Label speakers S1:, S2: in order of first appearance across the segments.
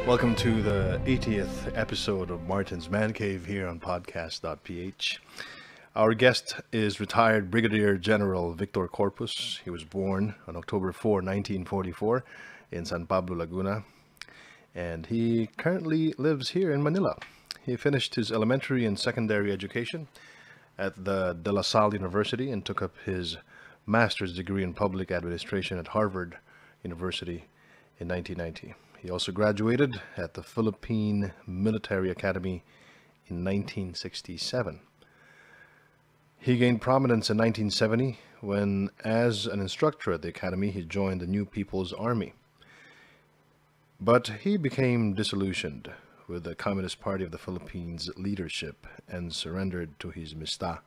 S1: Welcome to the 80th episode of Martin's ManCave here on podcast.ph. Our guest is retired Brigadier General Victor Corpus. He was born on October 4, 1944 in San Pablo, Laguna, and he currently lives here in Manila. He finished his elementary and secondary education at the De La Salle University and took up his master's degree in public administration at Harvard University in 1990. He also graduated at the Philippine Military Academy in 1967. He gained prominence in 1970 when, as an instructor at the academy, he joined the New People's Army. But he became disillusioned with the Communist Party of the Philippines leadership and surrendered to his mista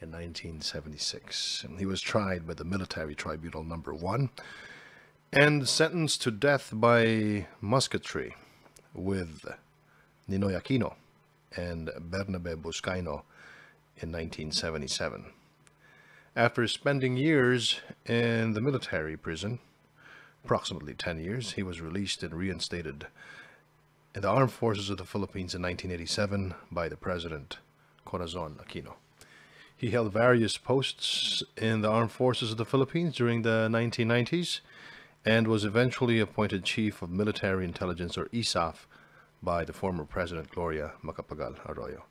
S1: in 1976. He was tried by the Military Tribunal No. 1 and sentenced to death by musketry with Ninoy Aquino and Bernabe Buscayno in 1977. After spending years in the military prison, approximately 10 years, he was released and reinstated in the Armed Forces of the Philippines in 1987 by the President Corazon Aquino. He held various posts in the Armed Forces of the Philippines during the 1990s and was eventually appointed Chief of Military Intelligence, or ISAF, by the former President Gloria Macapagal Arroyo.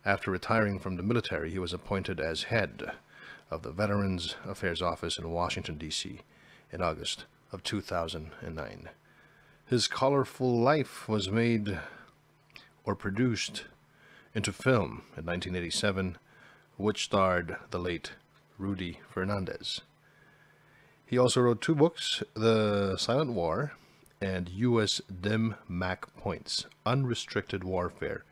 S1: After retiring from the military, he was appointed as head of the Veterans Affairs Office in Washington, D.C. in August of 2009. His colorful life was made or produced into film in 1987, which starred the late Rudy Fernandez. He also wrote two books, The Silent War and U.S. Dim Mac Points, Unrestricted Warfare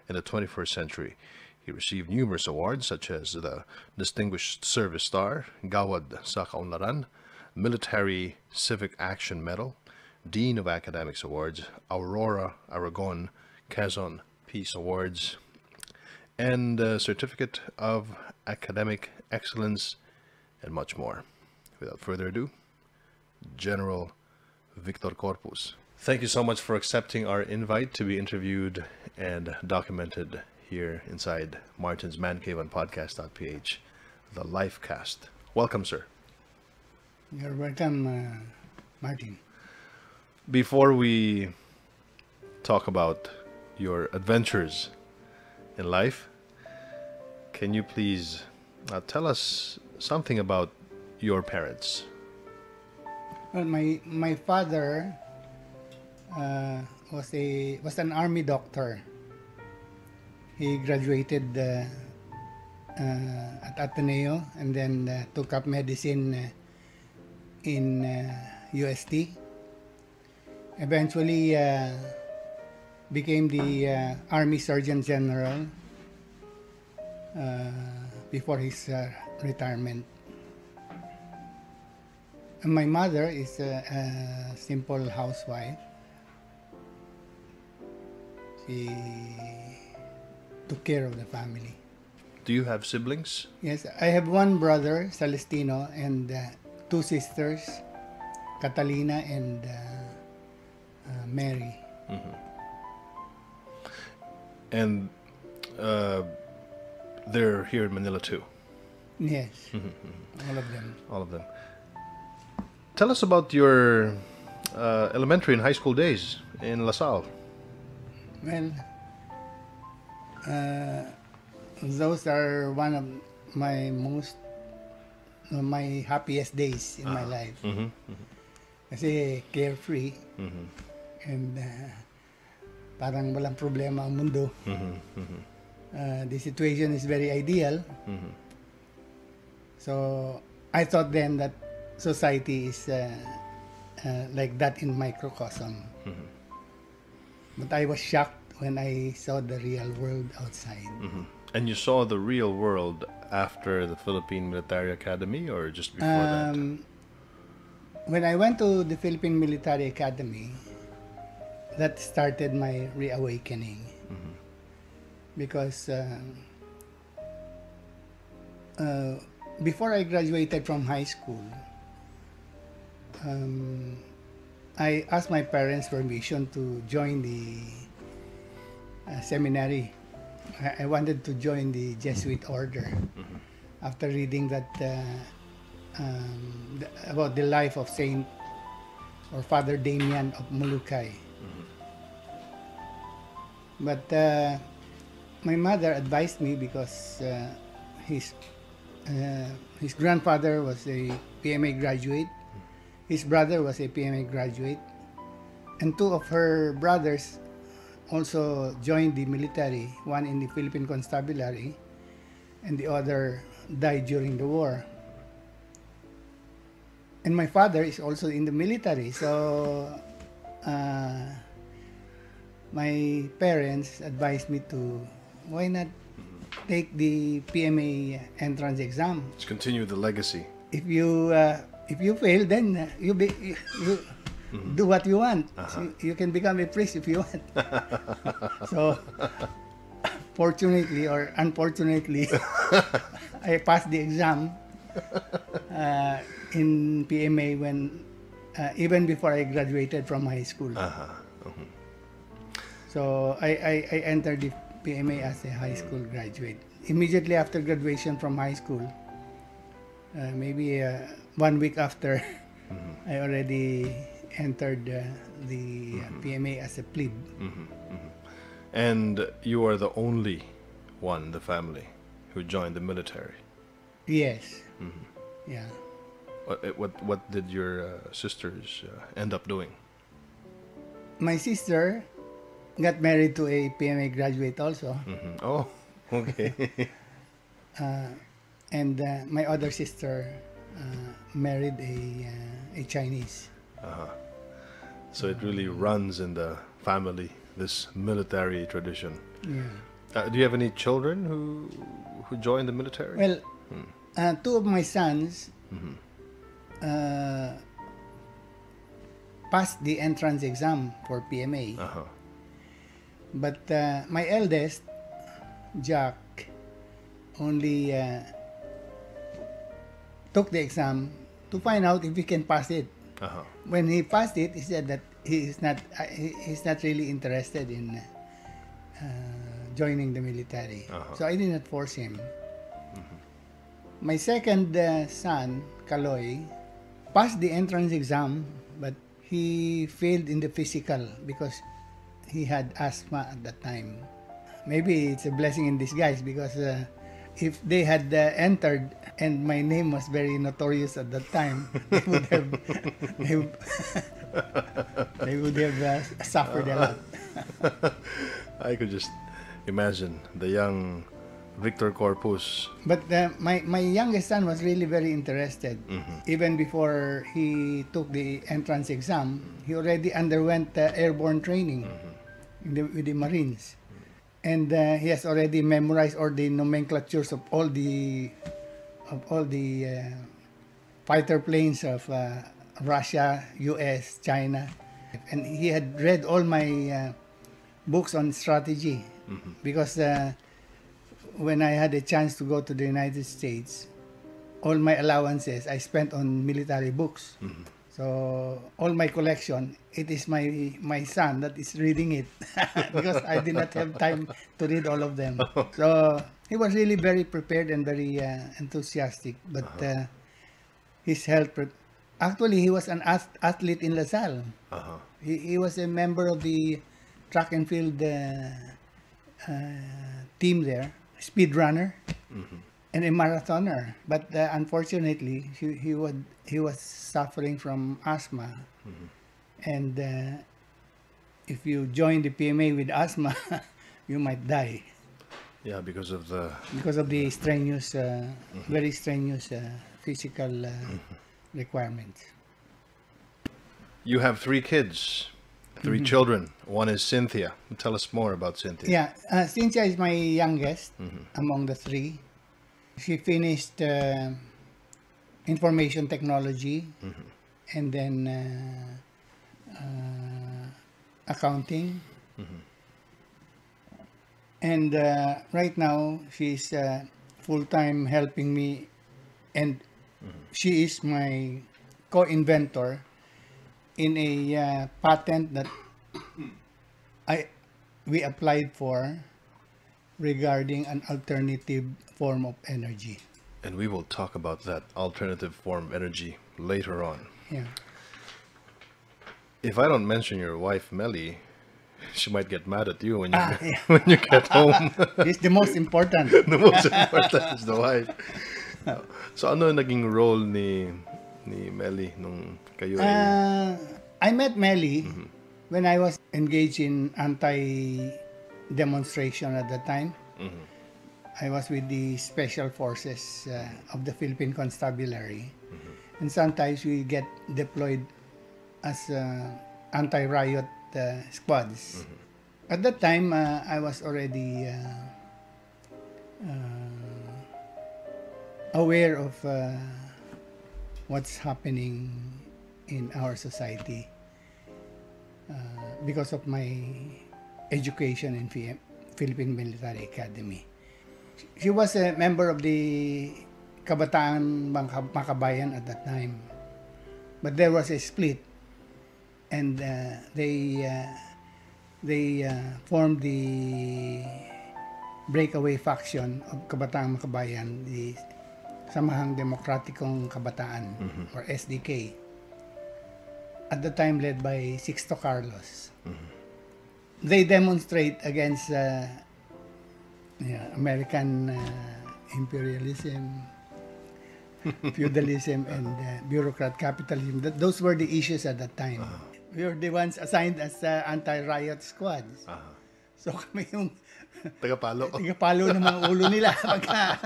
S1: in the 21st Century. He received numerous awards such as the Distinguished Service Star, Gawad sa Kaunlaran, Military Civic Action Medal, Dean of Academics Awards, Aurora Aragon Quezon Peace Awards, and Certificate of Academic Excellence, and much more. Without further ado, General Victor Corpus. Thank you so much for accepting our invite to be interviewed and documented here inside Martin's ManCave on podcast.ph, the Lifecast. Welcome, sir.
S2: You're welcome, Martin.
S1: Before we talk about your adventures in life, can you please tell us something about your parents?
S2: Well, my father was an army doctor. He graduated at Ateneo and then took up medicine in UST. Eventually became the Army Surgeon General before his retirement. And my mother is a simple housewife. She took care of the family.
S1: Do you have siblings?
S2: Yes, I have one brother, Celestino, and two sisters, Catalina and Mary.
S1: Mm-hmm. And they're here in Manila too?
S2: Yes,
S1: Mm-hmm.
S2: all of them.
S1: All of them. Tell us about your elementary and high school days in La Salle.
S2: Well, those are one of my happiest days in my life.
S1: Mm-hmm. Mm-hmm.
S2: Kasi carefree
S1: Mm-hmm.
S2: and parang walang problema ang mundo.
S1: Mm-hmm. Mm-hmm.
S2: The situation is very ideal.
S1: Mm-hmm.
S2: So I thought then that society is like that in microcosm.
S1: Mm-hmm.
S2: But I was shocked when I saw the real world outside.
S1: Mm-hmm. And you saw the real world after the Philippine Military Academy or just before that?
S2: When I went to the Philippine Military Academy, that started my reawakening.
S1: Mm-hmm.
S2: Because before I graduated from high school, I asked my parents permission to join the seminary. I wanted to join the Jesuit order after reading that about the life of Saint or Father Damien of Mulucay. But my mother advised me because his grandfather was a PMA graduate, his brother was a PMA graduate, and two of her brothers also joined the military, one in the Philippine Constabulary and the other died during the war. And my father is also in the military, so my parents advised me to, why not take the PMA entrance exam?
S1: Let's continue the legacy.
S2: If you fail, then you do what you want. So you can become a priest if you want. So, fortunately or unfortunately, I passed the exam in PMA when even before I graduated from high school. So I entered the PMA as a high school graduate. Immediately after graduation from high school, maybe 1 week after, I already entered the PMA as a plebe.
S1: And you are the only one in the family who joined the military.
S2: Yes. Yeah.
S1: What did your sisters end up doing?
S2: My sister got married to a PMA graduate also.
S1: Oh, okay.
S2: And my other sister married a Chinese.
S1: So it really runs in the family, this military tradition.
S2: Yeah.
S1: Do you have any children who joined the military?
S2: Well, two of my sons passed the entrance exam for PMA. But my eldest, Jack, only took the exam to find out if he can pass it. When he passed it, he said that he's not really interested in joining the military. So I did not force him. My second son, Kaloy, passed the entrance exam, but he failed in the physical because he had asthma at that time. Maybe it's a blessing in disguise because if they had entered and my name was very notorious at that time, they would have suffered a lot.
S1: I could just imagine the young Victor Corpus.
S2: But my youngest son was really very interested. Even before he took the entrance exam, he already underwent airborne training with the Marines. And he has already memorized all the nomenclatures of all the fighter planes of Russia, US, China, and he had read all my books on strategy because when I had a chance to go to the United States, all my allowances I spent on military books. So all my collection, it is my son that is reading it because I did not have time to read all of them. So he was really very prepared and very enthusiastic. But his health, actually he was an athlete in LaSalle. He was a member of the track and field team there, speed runner. And a marathoner, but unfortunately, he was suffering from asthma, and if you join the PMA with asthma, you might die.
S1: Yeah, because of
S2: the strenuous, very strenuous physical requirements.
S1: You have 3 kids, 3 children. One is Cynthia. Tell us more about Cynthia.
S2: Yeah, Cynthia is my youngest among the 3. She finished information technology and then accounting. And right now, she's full-time helping me, and she is my co-inventor in a patent that we applied for regarding an alternative form of energy.
S1: And we will talk about that alternative form of energy later on.
S2: Yeah.
S1: If I don't mention your wife, Melly, she might get mad at you when you,
S2: Yeah.
S1: when you get home.
S2: It's the most important.
S1: The most important is the wife. So ano naging role ni Melly nung kayo ay...
S2: I met Melly when I was engaged in anti-demonstration at the time. I was with the Special Forces of the Philippine Constabulary. And sometimes we get deployed as anti-riot squads. At that time, I was already aware of what's happening in our society because of my education in Philippine Military Academy. She was a member of the Kabataan Makabayan at that time. But there was a split, and they formed the breakaway faction of Kabataan Makabayan, the Samahang Demokratikong Kabataan, or SDK. At the time led by Sixto Carlos. They demonstrate against American imperialism, feudalism, and bureaucrat capitalism. Those were the issues at that time. We were the ones assigned as anti-riot squads. So kami yung
S1: Tagapalo.
S2: tagapalo ng mga ulo nila pagka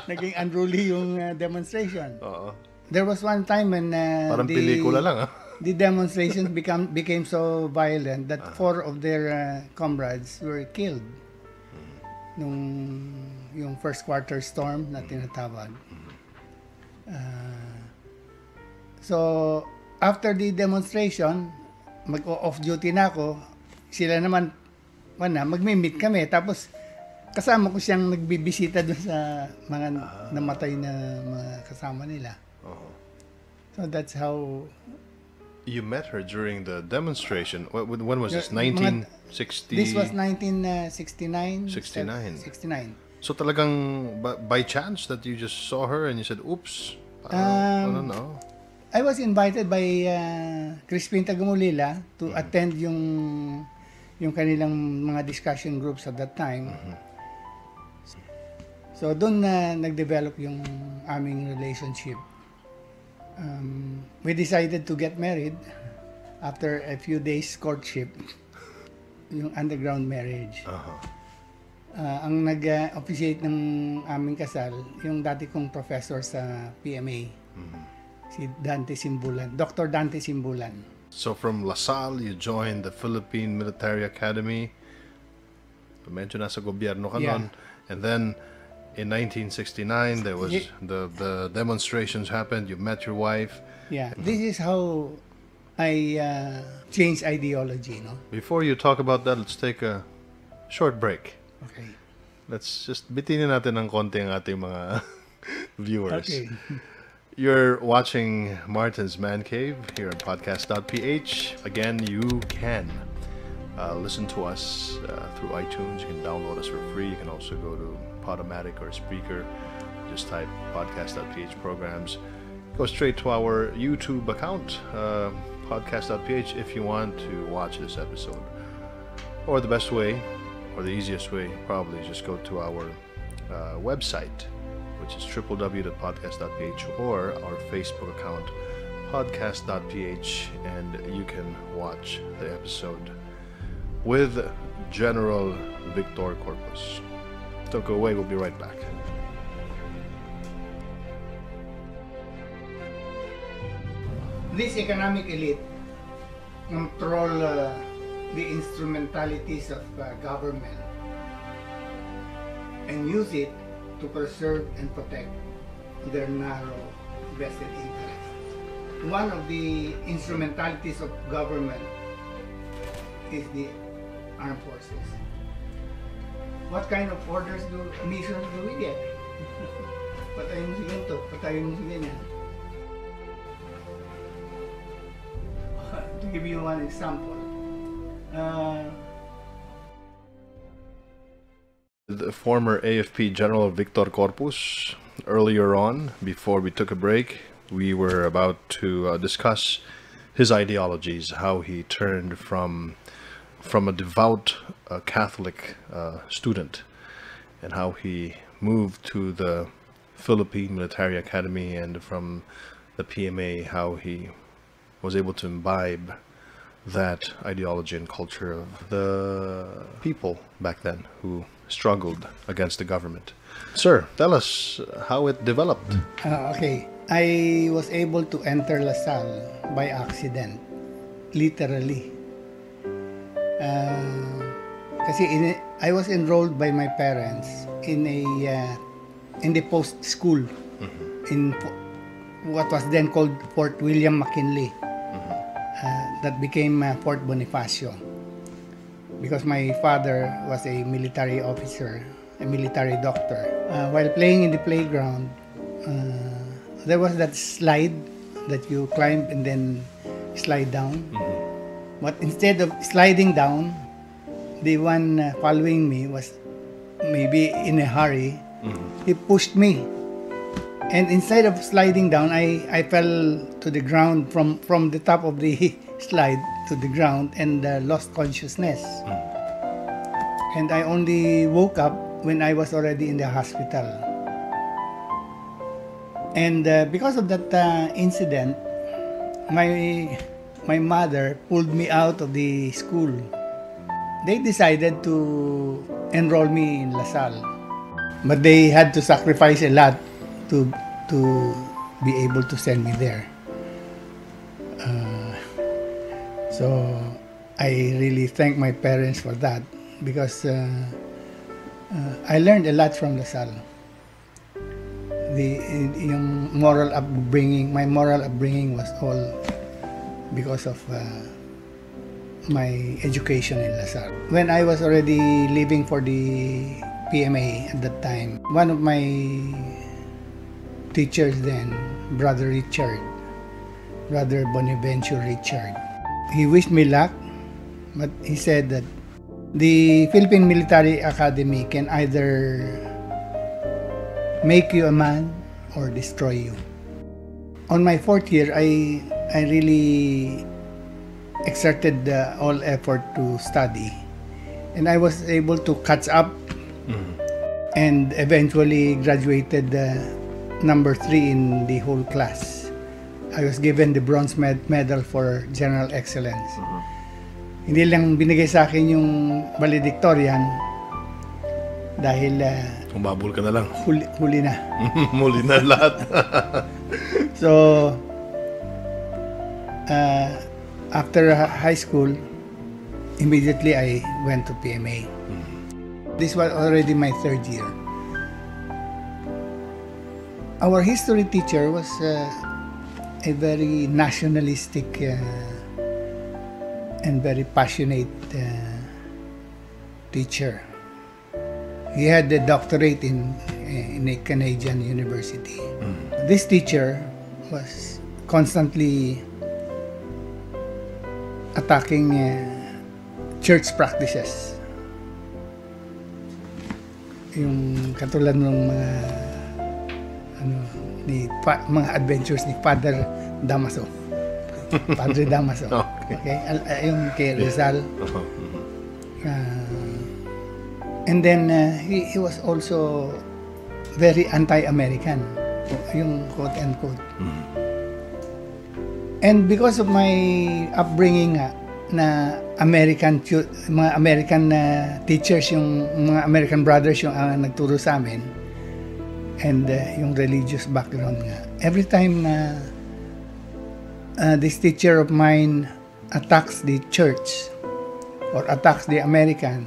S2: naging unruly yung demonstration. There was one time when
S1: Parang pelikula lang,
S2: the demonstrations became so violent that 4 of their comrades were killed nung yung first quarter storm na tinatawag. So after the demonstration, mag-off duty na ako. Sila naman magmi-meet kami, tapos kasama ko siyang nagbibisita dun sa mga namatay na mga kasama nila. So that's how...
S1: You met her during the demonstration. When was this? 1960?
S2: This was 1969.
S1: 69. So talagang by chance that you just saw her and you said, oops, I don't know.
S2: I was invited by Crispin Tagamulila to attend yung kanilang mga discussion groups at that time. So doon na nag-develop yung aming relationship. We decided to get married after a few days courtship, yung underground marriage. Ang nag-officiate ng aming kasal, yung dati kong professor sa PMA, si Dante Simbulan, Dr. Dante Simbulan.
S1: So from LaSalle, you joined the Philippine Military Academy. Medyo nasa gobyerno ka nun. And then in 1969, there was the demonstrations happened. You met your wife.
S2: Yeah, this is how I changed ideology, no?
S1: Before you talk about that, let's take a short break.
S2: Okay.
S1: Let's just bitinin natin ng konti ang ating mga viewers.
S2: Okay.
S1: You're watching Martin's Man Cave here on podcast.ph. Again, you can listen to us through iTunes. You can download us for free. You can also go to Podomatic or Spreaker. Just type podcast.ph programs. Go straight to our YouTube account, podcast.ph, if you want to watch this episode. Or the best way, or the easiest way, probably just go to our website, which is www.podcast.ph, or our Facebook account, podcast.ph, and you can watch the episode with General Victor Corpus. Don't go away, we'll be right back.
S2: This economic elite control the instrumentalities of government and use it to preserve and protect their narrow vested interests. One of the instrumentalities of government is the armed forces. What kind of orders missions do we get? Patayin mo si ganito, patayin mo si ganyan. give you one example.
S1: The former AFP General Victor Corpus, earlier on, before we took a break, we were about to discuss his ideologies, how he turned from a devout Catholic student, and how he moved to the Philippine Military Academy, and from the PMA, how he was able to imbibe that ideology and culture of the people back then who struggled against the government. Sir, tell us how it developed.
S2: Okay, I was able to enter LaSalle by accident, literally. Kasi I was enrolled by my parents in the post school in what was then called Fort William McKinley. That became Fort Bonifacio, because my father was a military officer, a military doctor. While playing in the playground, there was that slide that you climb and then slide down. But instead of sliding down, the one following me was maybe in a hurry. He pushed me. And instead of sliding down, I fell to the ground from the top of the slide to the ground and lost consciousness. And I only woke up when I was already in the hospital. And because of that incident, my mother pulled me out of the school. They decided to enroll me in LaSalle. But they had to sacrifice a lot to be able to send me there. So I really thank my parents for that, because I learned a lot from LaSalle. Yung moral upbringing, my moral upbringing was all because of my education in LaSalle. When I was already leaving for the PMA at that time, one of my teachers then, Brother Bonaventure Richard, he wished me luck, but he said that the Philippine Military Academy can either make you a man or destroy you. On my fourth year, I really exerted all effort to study, and I was able to catch up and eventually graduated number 3 in the whole class. I was given the bronze medal for general excellence. Hindi lang binigay sa akin yung valedictorian dahil
S1: umabol ka na lang.
S2: Huli na.
S1: Huli na lahat.
S2: So, after high school, immediately I went to PMA. This was already my third year. Our history teacher was a very nationalistic and very passionate teacher. He had a doctorate in a Canadian university. This teacher was constantly attacking church practices. Yung katulad ng mga adventures ni Father Damaso. Padre Damaso. Okay? Yung kay Rizal. And then he was also very anti-American, yung quote and quote. And because of my upbringing na mga American teachers, yung mga American brothers yung nagturo sa amin, and yung religious background nga, every time this teacher of mine attacks the church or attacks the American,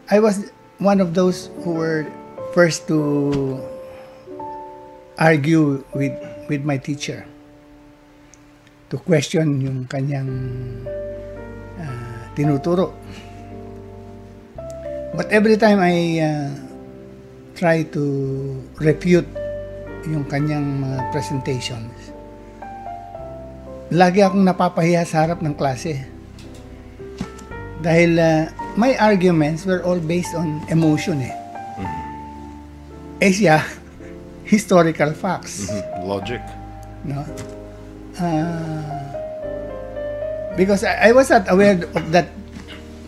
S2: I was one of those who were first to argue with my teacher, to question yung kanyang tinuturo. But every time I try to refute yung kanyang presentations, lagi akong napapahiya sa harap ng klase. Dahil my arguments were all based on emotion eh. Eh siya, historical facts.
S1: Logic.
S2: No? Because I was not aware of that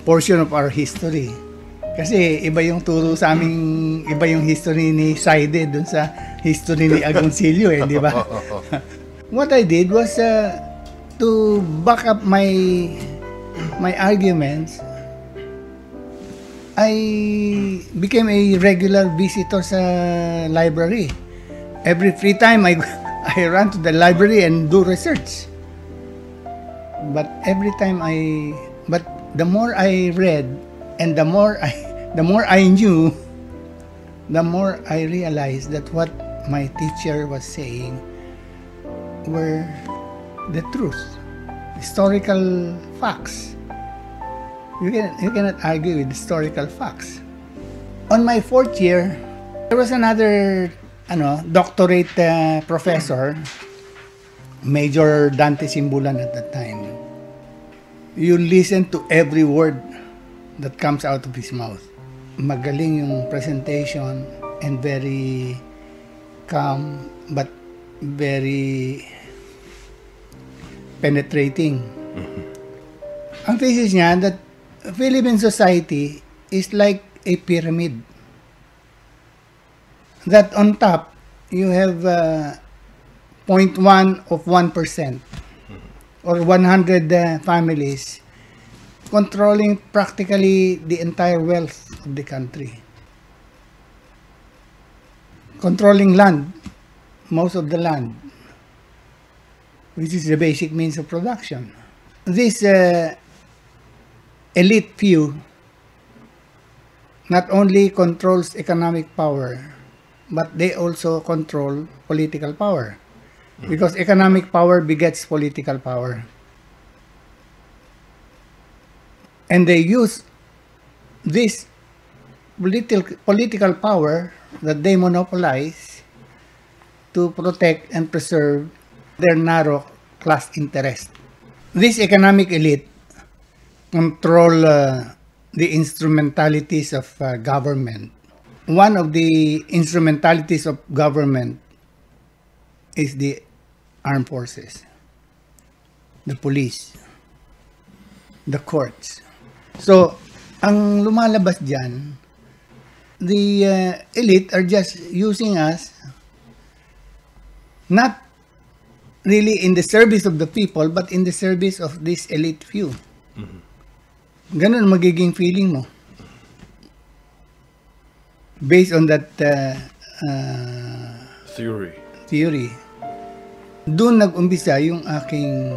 S2: portion of our history. Kasi iba yung turo sa aming, iba yung history ni Saide dun sa history ni Agoncillo eh, di ba? What I did was to back up my arguments. I became a regular visitor sa library. Every free time I run to the library and do research. But every time the more I read and the more I knew, the more I realized that what my teacher was saying were the truth, historical facts. You cannot argue with historical facts. On my 4th year, there was another doctorate professor, Major Dante at that time. You listen to every word that comes out of his mouth. Magaling yung presentation and very calm but very penetrating. Ang thesis niya that Philippine society is like a pyramid. That on top, you have 0.1 of 1% or 100 families controlling practically the entire wealth of the country. Controlling land, most of the land, which is the basic means of production. This elite few not only controls economic power, but they also control political power. Because economic power begets political power. And they use this political power that they monopolize to protect and preserve their narrow class interest. This economic elite control the instrumentalities of government. One of the instrumentalities of government is the armed forces, the police, the courts. So, ang lumalabas dyan, the elite are just using us not really in the service of the people, but in the service of this elite few. Ganun magiging feeling mo. Based on that theory. Doon nag-umpisa yung aking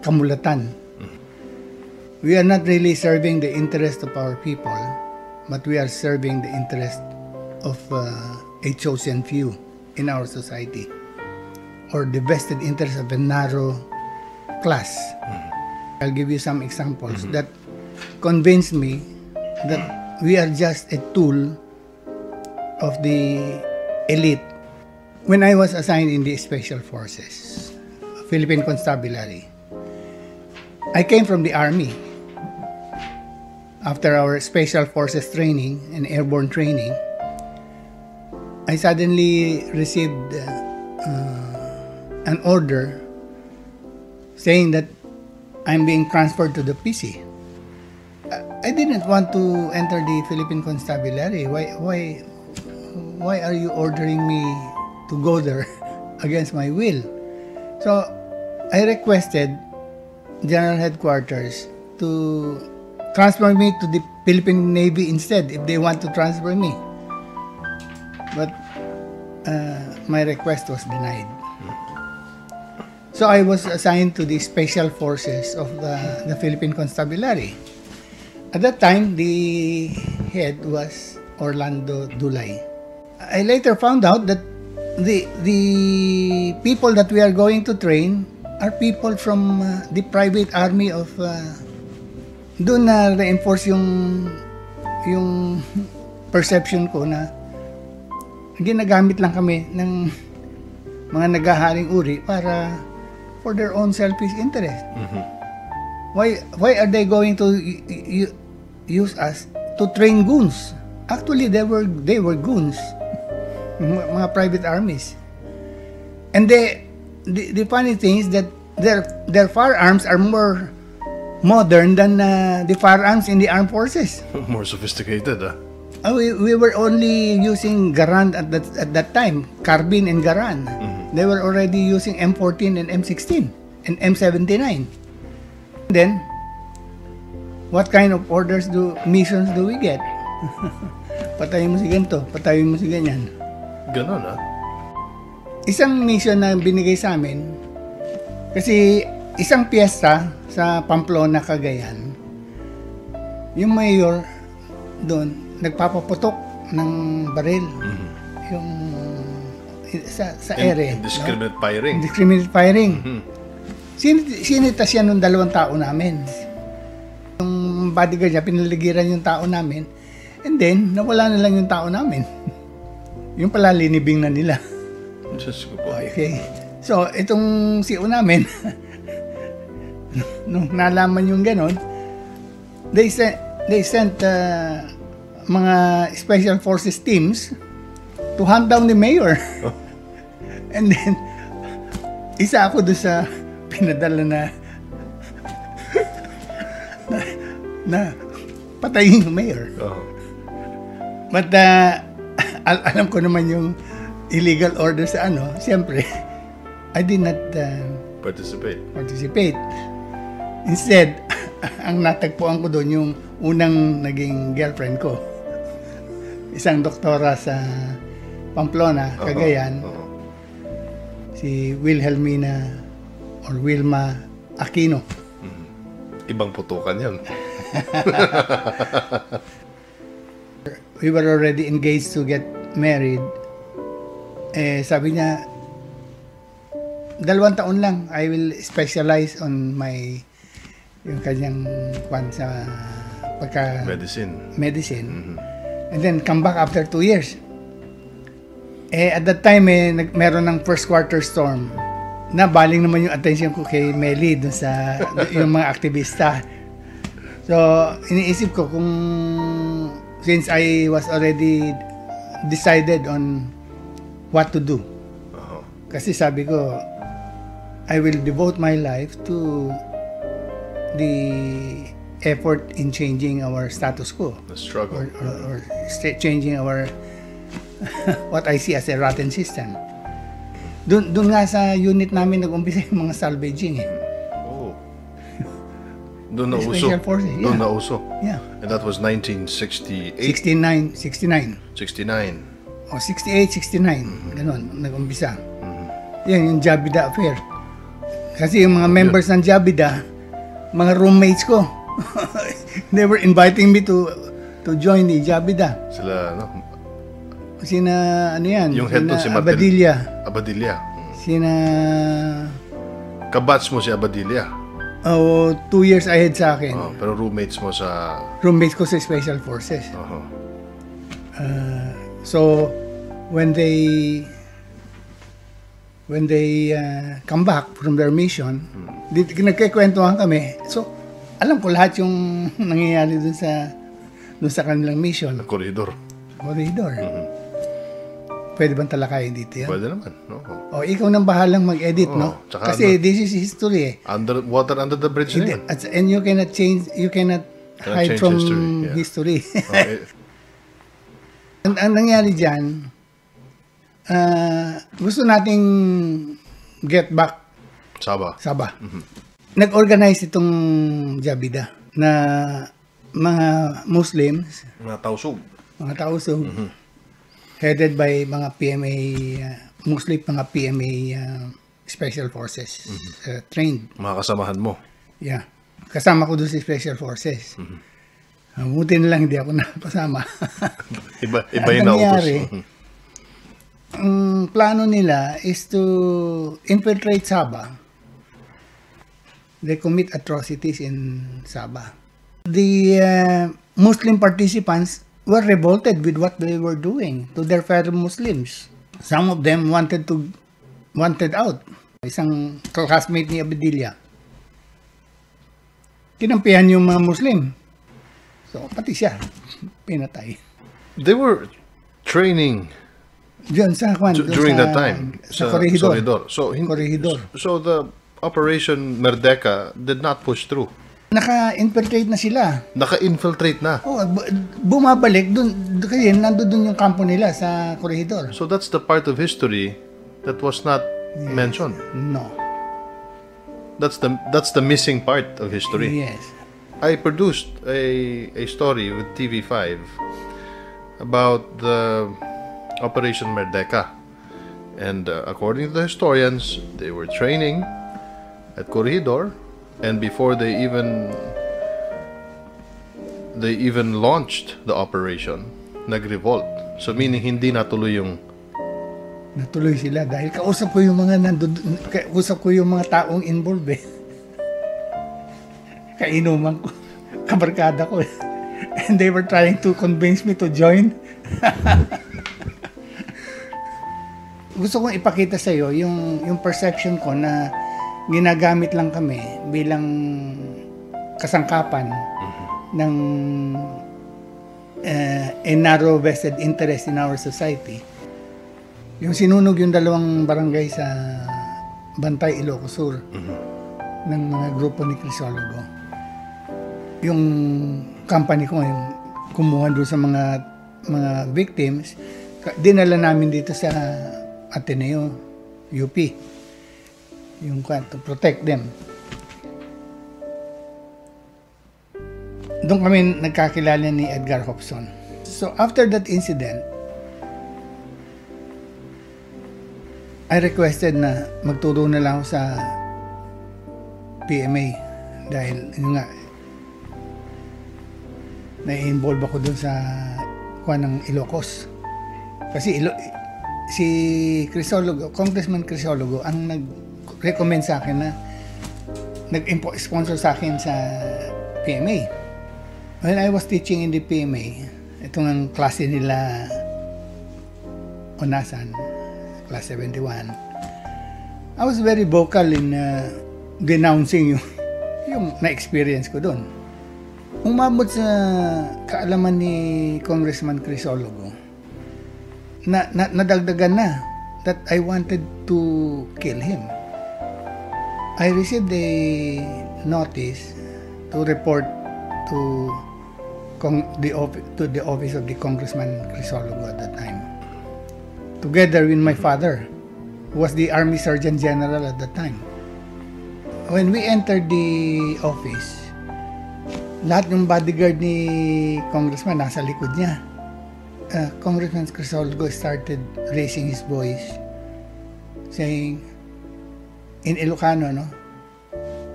S2: kamulatan. We are not really serving the interest of our people, but we are serving the interest of a chosen few in our society, or the vested interest of a narrow class. I'll give you some examples that convince me that we are just a tool of the elite. When I was assigned in the Special Forces, Philippine Constabulary, I came from the Army. After our Special Forces training and airborne training, I suddenly received an order saying that I'm being transferred to the PC. I didn't want to enter the Philippine Constabulary. Why are you ordering me to go there against my will? So I requested General Headquarters to transfer me to the Philippine Navy instead if they want to transfer me. But my request was denied. So I was assigned to the Special Forces of the Philippine Constabulary. At that time, the head was Orlando Dulay. I later found out that the people that we are going to train are people from the private army of doon na reinforce yung perception ko na ginagamit lang kami ng mga naghaharing uri para for their own selfish interest. Why are they going to use us to train goons? Actually, they were goons, mga private armies. And the funny thing is that their firearms are more modern than the firearms in the armed forces.
S1: More sophisticated,
S2: We were only using Garand at that time, carbine and Garand. They were already using M14 and M16 and M79. Then, what kind of missions do we get? Patayin mo si ganito, patayin mo si ganyan.
S1: Ganon,
S2: Isang mission na binigay sa amin, kasi isang piyesta sa Pamplona, Cagayan, yung mayor doon, nagpapaputok ng baril. Yung sa ere.
S1: Indiscriminate firing.
S2: Indiscriminate firing. Sinitas siya nung 2 tao namin. Yung bodyguard niya, pinaligiran yung tao namin. And then, nawala na lang yung tao namin. Yung pala, linibing na nila.
S1: Diyos ko po.
S2: Okay. So, itong CEO namin, nung nalaman yung ganon, they sent mga special forces teams to hunt down the mayor. And then, isa ako doon sa pinadala na patayin yung mayor. But alam ko naman yung illegal order sa siyempre, I did not participate. Instead, ang natagpuan ko doon yung unang naging girlfriend ko. Isang doktora sa Pamplona, Cagayan. Si Wilhelmina or Wilma Aquino.
S1: Ibang putukan yun.
S2: We were already engaged to get married. Sabi niya, 2 taon lang, I will specialize on yung kanyang sa medicine. And then come back after 2 years. At that time, meron ng first quarter storm. Nabaling naman yung attention ko kay Meli dun sa yung mga aktivista. So, iniisip ko kung since I was already decided on what to do. Kasi sabi ko, I will devote my life to the effort in changing our status quo.
S1: The struggle.
S2: Or changing our what I see as a rotten system. Doon nga sa unit namin nag-umpisa yung mga salvaging.
S1: Doon nauso.
S2: Special forces, yeah.
S1: Doon nauso.
S2: Yeah.
S1: And that was 1968?
S2: 69.
S1: 69.
S2: O 68, 69. Ganon, nag-umpisa. Yan, yung Jabida affair. Kasi yung mga members ng Jabida, mga roommates ko, they were inviting me to join the Jabida.
S1: Sila,
S2: Sina, yan?
S1: Yung head doon si Martin. Abadilla.
S2: Sina...
S1: Kabats mo si Abadilla.
S2: 2 years ahead sa akin.
S1: Pero roommates mo sa...
S2: Roommates ko sa Special Forces. So, when they come back from their mission, nagkikwentuhan kami. So, alam ko lahat yung nangyayari dun sa kanilang mission.
S1: Corridor.
S2: Pwede bang talakayin dito yan?
S1: Pwede naman.
S2: Ikaw nang bahalang mag-edit, no? Kasi this is history
S1: Water under the bridge na yun.
S2: And you cannot hide from history. Ang nangyari dyan, gusto nating get back Sabah. Nag-organize itong Jabida na mga Muslims,
S1: Mga tausog.
S2: Headed by mga PMA, mostly mga PMA Special Forces, trained.
S1: Mga kasamahan mo.
S2: Yeah. Kasama ko doon sa Special Forces. Buti na lang hindi ako napasama.
S1: Iba yung nautos.
S2: Ang plano nila is to infiltrate Sabah. They commit atrocities in Sabah. The Muslim participants were revolted with what they were doing to their fellow Muslims. Some of them wanted out. Isang classmate ni Abdillah, kinampihan yung mga Muslim. So, pati siya, pinatay.
S1: They were training
S2: Diyan sa
S1: during that time
S2: sa Corregidor.
S1: Corregidor. So the Operation Merdeka did not push through.
S2: Naka-infiltrate na sila.
S1: Naka-infiltrate na.
S2: Oh, bumabalik dun kasi nandoon yung kampo nila sa Corregidor.
S1: So that's the part of history that was not mentioned.
S2: No.
S1: That's the missing part of history.
S2: Yes.
S1: I produced a story with TV5 about the Operation Merdeka. And according to the historians, they were training at Corregidor, and before they even launched the operation, nag-revolt. So meaning hindi natuloy yung
S2: natuloy sila dahil kausap ko yung mga taong involved eh. Kainuman ko, kabarkada ko eh. And they were trying to convince me to join. Gusto kong ipakita sa iyo yung perception ko na ginagamit lang kami bilang kasangkapan ng a narrow vested interest in our society. Yung sinunog yung 2 barangay sa Bantay, Ilocos Sur ng mga grupo ni Crisologo. Yung company ko yung kumuha doon sa mga victims, dinala namin dito sa Ateneo, UP, yung to protect them. Doon kami nagkakilala ni Edgar Hobson. So after that incident, I requested na magturo na lang ako sa PMA dahil yun nga, na-involve ako doon sa ng Ilocos. Kasi si Crisologo, Congressman Crisologo, ang nag-recommend sa akin na nag-sponsor sa akin sa PMA. When I was teaching in the PMA, itong ang klase nila Onasan, class 71, I was very vocal in denouncing yung na-experience ko doon. Umabot sa kaalaman ni Congressman Crisologo, nadagdagan na that I wanted to kill him. I received a notice to report to the office of the Congressman Crisologo at that time, together with my father, who was the Army Surgeon General at that time. When we entered the office, lahat ng bodyguard ni Congressman nasa likod niya. Congressman Crisologo started raising his voice, saying, in Ilocano, no?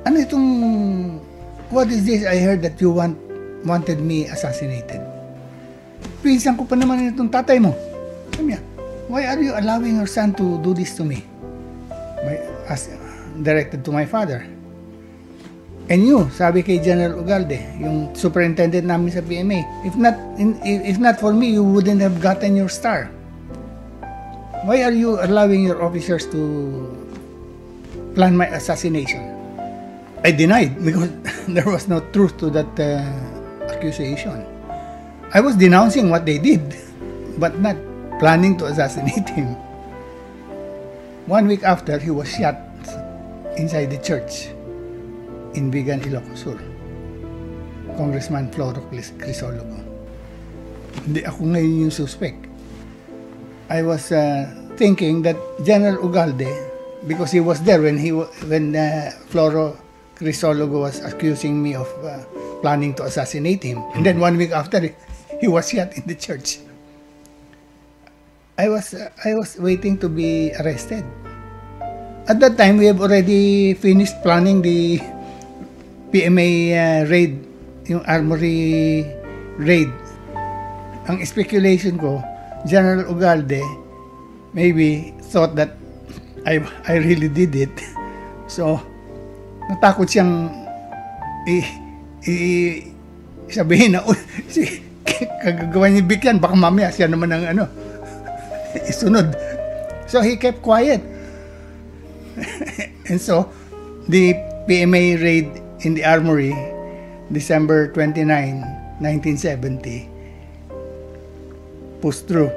S2: Ano itong, what is this? I heard that you wanted me assassinated. Pinsan ko pa naman itong tatay mo. Sabi niya, why are you allowing your son to do this to me? Directed to my father. And you, sabi kay General Ugalde, yung superintendent namin sa PMA, if not for me, you wouldn't have gotten your star. Why are you allowing your officers to plan my assassination? I denied because there was no truth to that accusation. I was denouncing what they did, but not planning to assassinate him. 1 week after, he was shot inside the church in Bigan, Ilocos Sur. Congressman Floro Crisologo. Hindi ako ngayon yung suspect. I was thinking that General Ugalde, because he was there when Floro Crisologo was accusing me of planning to assassinate him, and then 1 week after, he was shot in the church. I was waiting to be arrested. At that time, we have already finished planning the PMA raid, yung armory raid. Ang speculation ko, General Ugalde maybe thought that I really did it. So, natakot siyang sabihin na, kagagawa niya bigyan, baka mamaya siya naman ang isunod. So, he kept quiet. And so, the PMA raid in the armory, December 29, 1970, pushed through.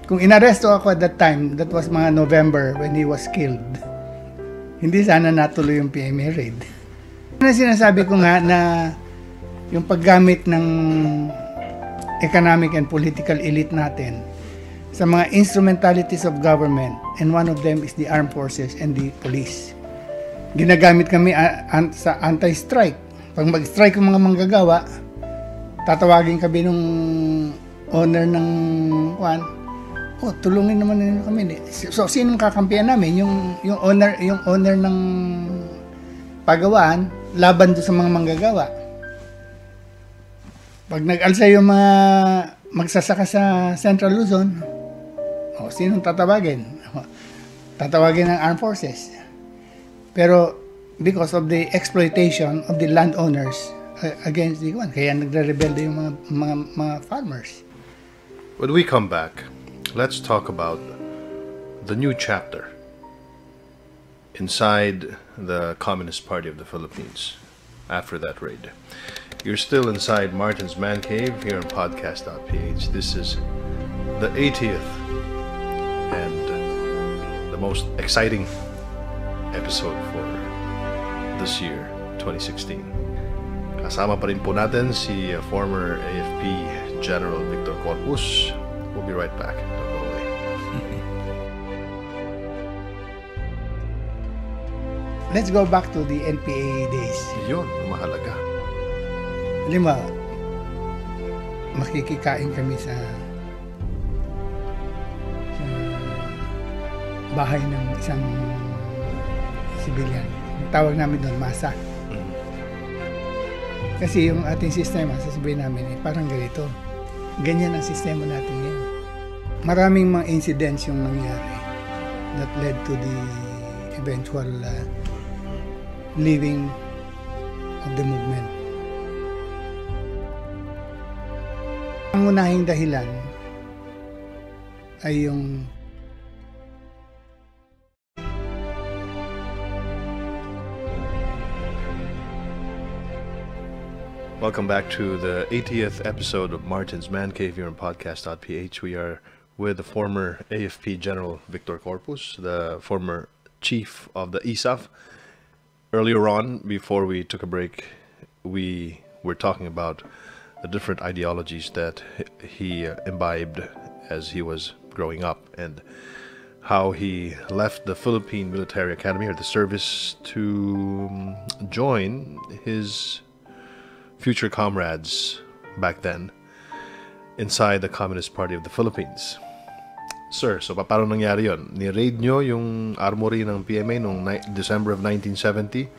S2: Kung inaresto ako at that time, that was mga November when he was killed, hindi sana natuloy yung PMA raid. Sinasabi ko nga na yung paggamit ng economic and political elite natin sa mga instrumentalities of government, and one of them is the armed forces and the police. Ginagamit kami sa anti-strike. Pag mag-strike yung mga manggagawa, tatawagin kami nung owner ng tulungin naman ninyo kami. So sinong kakampihan namin? Yung owner ng pagawaan laban doon sa mga manggagawa. Pag nag-alsa yung mga magsasaka sa Central Luzon, sinong tatawagin? Tatawagin ng armed forces. Pero because of the exploitation of the landowners against the one, kaya nagre-rebelde yung mga farmers.
S1: When we come back, let's talk about the new chapter inside the Communist Party of the Philippines after that raid. You're still inside Martin's Man Cave here on podcast.ph. This is the 80th and the most exciting episode for this year, 2016. Kasama pa rin po natin si former AFP General Victor Corpus. We'll be right back. Don't go away.
S2: Let's go back to the NPA days.
S1: Yun, mahalaga.
S2: Lima, makikikain kami sa bahay ng isang civilian. Tawag namin doon, masa. Kasi yung ating sistema, sasabihin namin, parang ganito. Ganyan ang sistema natin ngayon. Maraming mga incidents yung nangyari that led to the eventual leaving of the movement. Ang unahing dahilan ay yung
S1: Welcome back to the 80th episode of Martin's Man Cave here on podcast.ph. We are with the former AFP General Victor Corpus, the former chief of the ISAF. Earlier on, before we took a break, we were talking about the different ideologies that he imbibed as he was growing up and how he left the Philippine Military Academy or the service to join his future comrades back then inside the Communist Party of the Philippines. Sir, so paano nangyari yun? Ni-raid nyo yung armory ng PMA noong December of 1970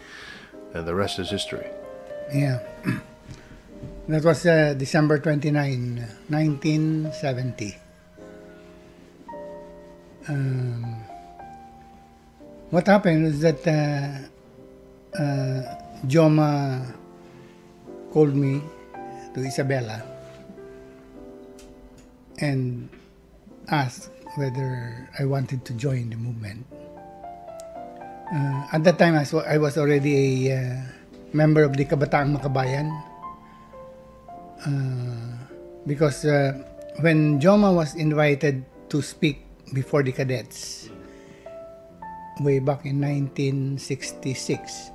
S1: and the rest is history.
S2: Yeah. That was December 29, 1970. What happened was that Joma called me to Isabela and asked whether I wanted to join the movement. At that time, I was already a member of the Kabataang Makabayan because when Joma was invited to speak before the cadets way back in 1966,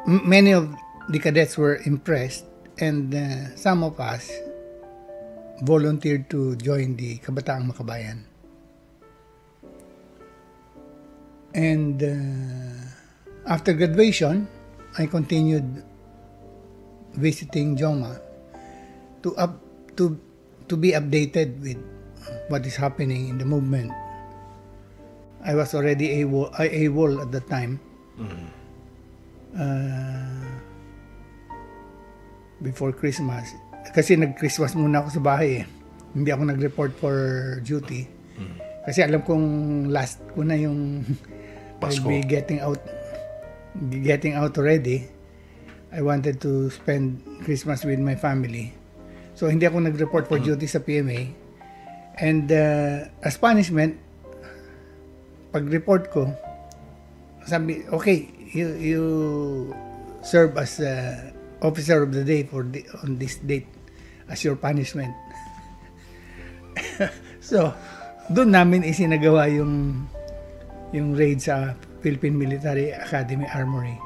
S2: many of the cadets were impressed, and some of us volunteered to join the Kabataang Makabayan. And after graduation, I continued visiting Joma to be updated with what is happening in the movement. I was already AWOL at the time. Before Christmas, kasi nag-Christmas muna ako sa bahay hindi ako nag-report for duty kasi alam kong last ko na yung I'll be getting out already. I wanted to spend Christmas with my family, so hindi ako nag-report for duty sa PMA, and as punishment pag-report ko, sabi, okay, you serve as officer of the day on this date as your punishment. So, doon namin isinagawa yung raid sa Philippine Military Academy Armory.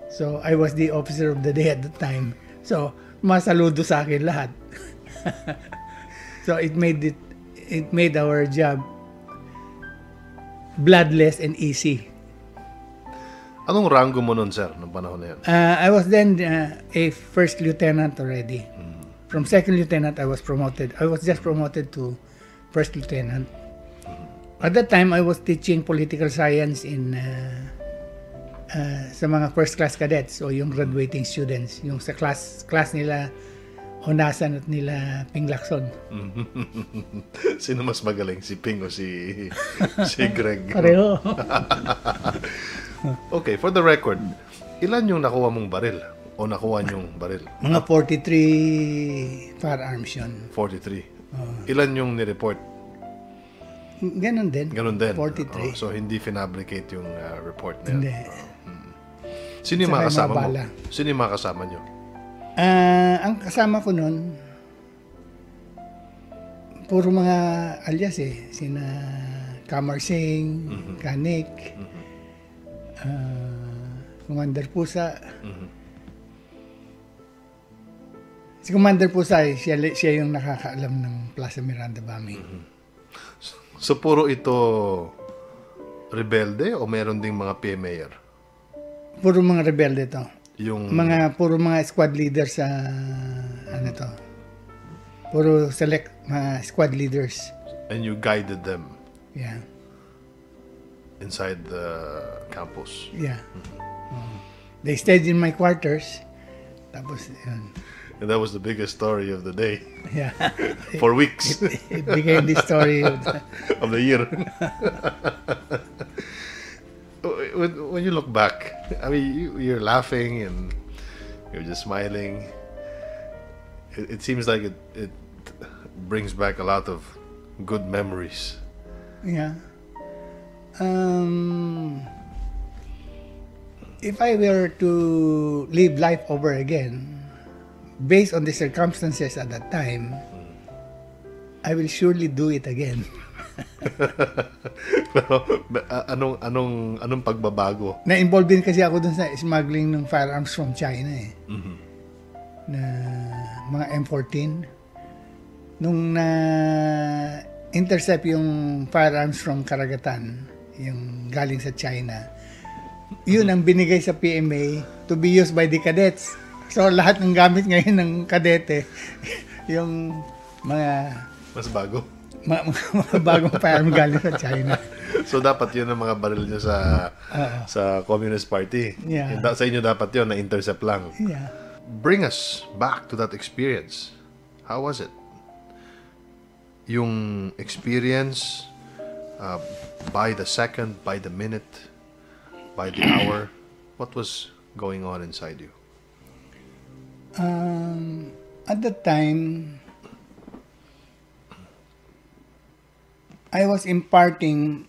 S2: So, I was the officer of the day at the time. So, masaludo sa akin lahat. So, it made our job bloodless and easy.
S1: Anong rango mo nun, sir, nung panahon na yun?
S2: I was then a first lieutenant already. From second lieutenant, I was promoted. I was just promoted to first lieutenant. At that time, I was teaching political science in sa mga first class cadets o yung graduating students. Yung sa class nila Honasan at nila Ping Lacson.
S1: Sino mas magaling? Si Ping o si Greg?
S2: Pareho.
S1: Okay, for the record, ilan yung nakuha mong baril? O nakuha niyong baril?
S2: Mga 43 firearms yun.
S1: 43. Ilan yung nireport?
S2: Ganon din. 43.
S1: So, hindi finabricate yung report na yan?
S2: Hindi.
S1: Sino yung mga kasama mo? Sino yung mga kasama niyo?
S2: Ang kasama ko nun, puro mga alias sina Kamar Singh, Kanik, Kumander Pusa. Si Kumander Pusa, siya yung nakakaalam ng Plaza Miranda bombing.
S1: So, puro ito rebelde o meron ding mga PMAer?
S2: Puro mga rebelde to.
S1: Yung
S2: Puro mga squad leaders sa puro select mga squad leaders.
S1: And you guided them?
S2: Yeah.
S1: Inside the campus?
S2: Yeah. They stayed in my quarters. Tapos, yun.
S1: And that was the biggest story of the day.
S2: Yeah.
S1: For weeks.
S2: It became the story
S1: of the year. When you look back, I mean, you're laughing and you're just smiling. It seems like it brings back a lot of good memories.
S2: Yeah. If I were to live life over again, based on the circumstances at that time, I will surely do it again.
S1: Pero anong pagbabago?
S2: Na-involved din kasi ako dun sa smuggling ng firearms from China na mga M14. Nung na-intercept yung firearms from karagatan, yung galing sa China, yun ang binigay sa PMA to be used by the cadets. So lahat ng gamit ngayon ng kadete, yung mga
S1: mas bago.
S2: Mga bagong firearm galing sa China.
S1: So dapat yun ang mga baril nyo sa Communist Party.
S2: Yeah.
S1: Sa inyo dapat yun, na-intercept lang.
S2: Yeah.
S1: Bring us back to that experience. How was it? Yung experience by the second, by the minute, by the hour, what was going on inside you?
S2: At that time, I was imparting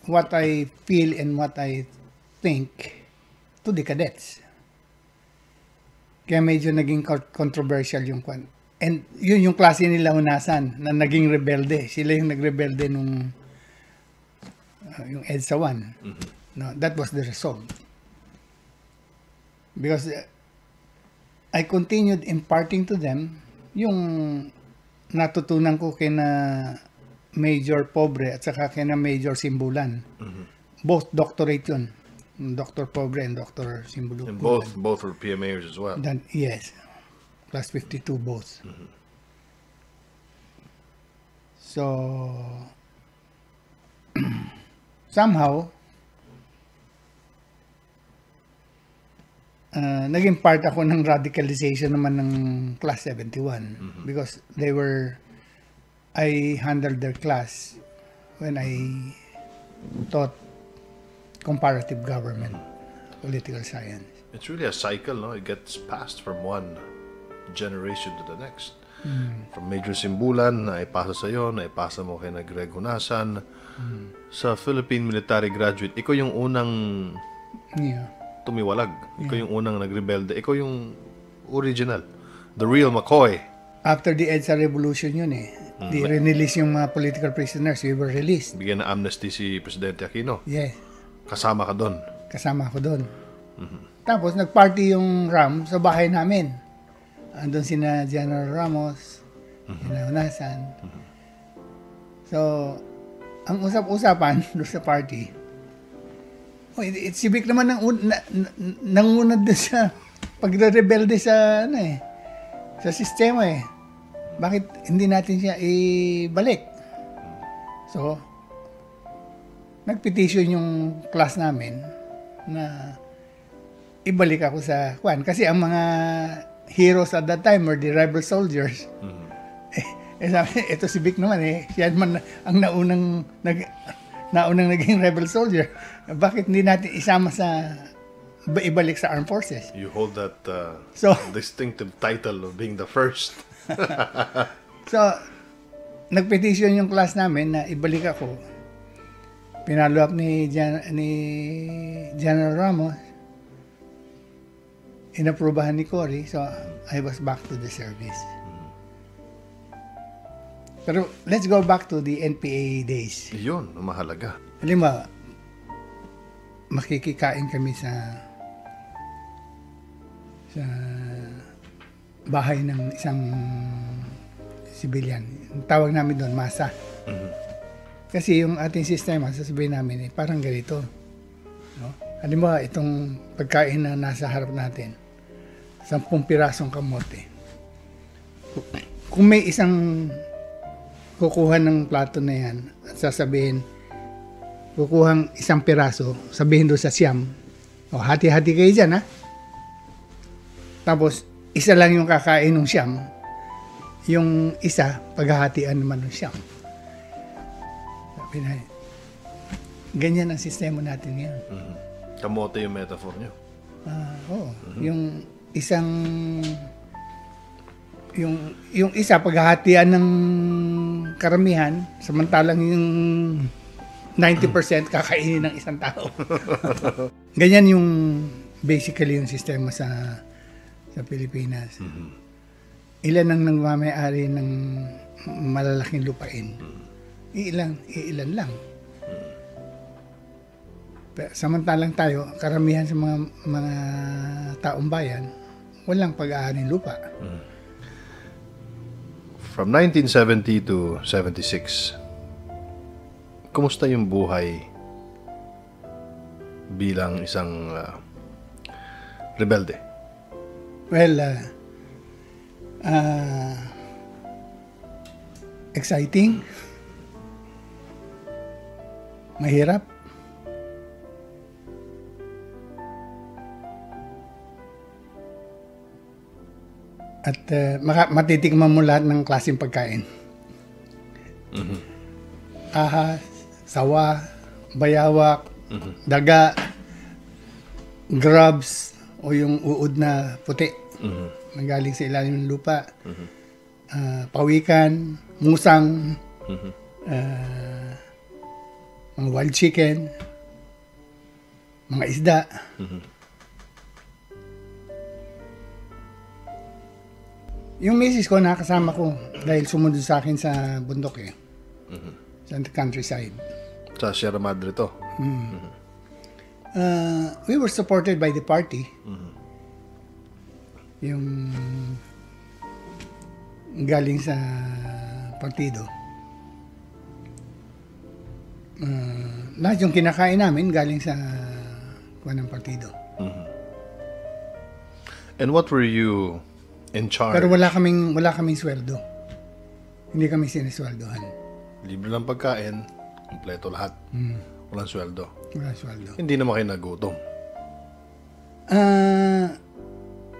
S2: what I feel and what I think to the cadets. Kaya medyo naging controversial yung kwan. And yun yung klase nila Hunasan na naging rebelde. Sila yung nagrebelde nung yung EDSA 1. No, that was the result. Because I continued imparting to them yung natutunan ko kina Major Pobre at saka kina Major Simbulan. Both doctorate yun. Dr. Pobre and Dr. Simbulan.
S1: And both were PMAers as well.
S2: Yes. Class 52 both. So, somehow, naging part ako ng radicalization naman ng Class 71 because I handled their class when I taught comparative government, political science.
S1: It's really a cycle, no? It gets passed from one generation to the next. From Major Simbulan, na ipasa sa'yo, na ipasa mo kay Greg Hunasan. Sa Philippine Military Graduate, ikaw yung unang tumiwalag. Ikaw yung unang nagrebelde. Ikaw yung original. The real McCoy.
S2: After the EDSA Revolution yun eh. Di release yung mga political prisoners. We were released.
S1: Bigyan na amnesty si Presidente Aquino.
S2: Yes.
S1: Kasama ka doon.
S2: Kasama ako doon. Tapos nagparty yung RAM sa bahay namin. Andun sina General Ramos, sina Hunasan. So, ang usap-usapan doon sa party, si Vic naman nangunad doon sa pagre-rebelde sa sa sistema eh. Bakit hindi natin siya ibalik? So, nagpetition yung class namin na ibalik ako sa Kwan. Kasi ang mga heroes at that time were the rebel soldiers. Sabi, ito si Vic naman siya naman ang naunang naging rebel soldier. Bakit hindi natin isama sa ibalik sa armed forces?
S1: You hold that distinctive title of being the first.
S2: So, nagpetition yung class namin na ibalik ako. Pinalo up ni General Ramos. Inaprubahan ni Cory. So, I was back to the service. Pero, let's go back to the NPA days.
S1: Yun, mahalaga.
S2: Halimbawa, makikikain kami sa bahay ng isang civilian. Tawag namin doon, masa. Kasi yung ating sistema, sasabihin namin, parang ganito. No? Halimbawa, itong pagkain na nasa harap natin, 10 pirasong kamote. Kung may isang kukuha ng plato na yan, at sasabihin, kukuhang 1 piraso, sabihin doon sa siyam, hati-hati kayo dyan, ha? Tapos, isa lang yung kakain ng siyam, yung isa, paghahatian naman ng siyam. Sabi na, ganyan ang sistema natin ngayon.
S1: Kamote yung metaphor nyo.
S2: Oo. Yung isang, yung isa, paghahatian ng karamihan, samantalang yung 90% kakainin ng isang tao. Ganyan yung, basically yung sistema sa Pilipinas. Ilan ang nagmamayari ng malalaking lupain? Ilan lang. Pero samantalang tayo, karamihan sa mga taong bayan, walang pag-aari ng lupa.
S1: From 1970 to 76, kumusta yung buhay bilang isang rebelde?
S2: Well, exciting, mahirap, at matitikman mo lahat ng klaseng pagkain. Ahas, sawa, bayawak, daga, grubs, o yung uod na puti na galing sa ilalim ng lupa, pawikan, musang, mga wild chicken, mga isda. Yung misis ko, nakasama ko dahil sumunod sa akin sa bundok sa countryside.
S1: Sa Sierra Madre to?
S2: We were supported by the party. Yung galing sa partido. Lahat yung kinakain namin galing sa ng partido.
S1: And what were you in charge?
S2: Pero wala kaming sweldo. Hindi kami sinisweldohan.
S1: Libre lang pagkain, kompleto lahat. Walang sweldo.
S2: Walang sweldo.
S1: Hindi naman kayo nagutom.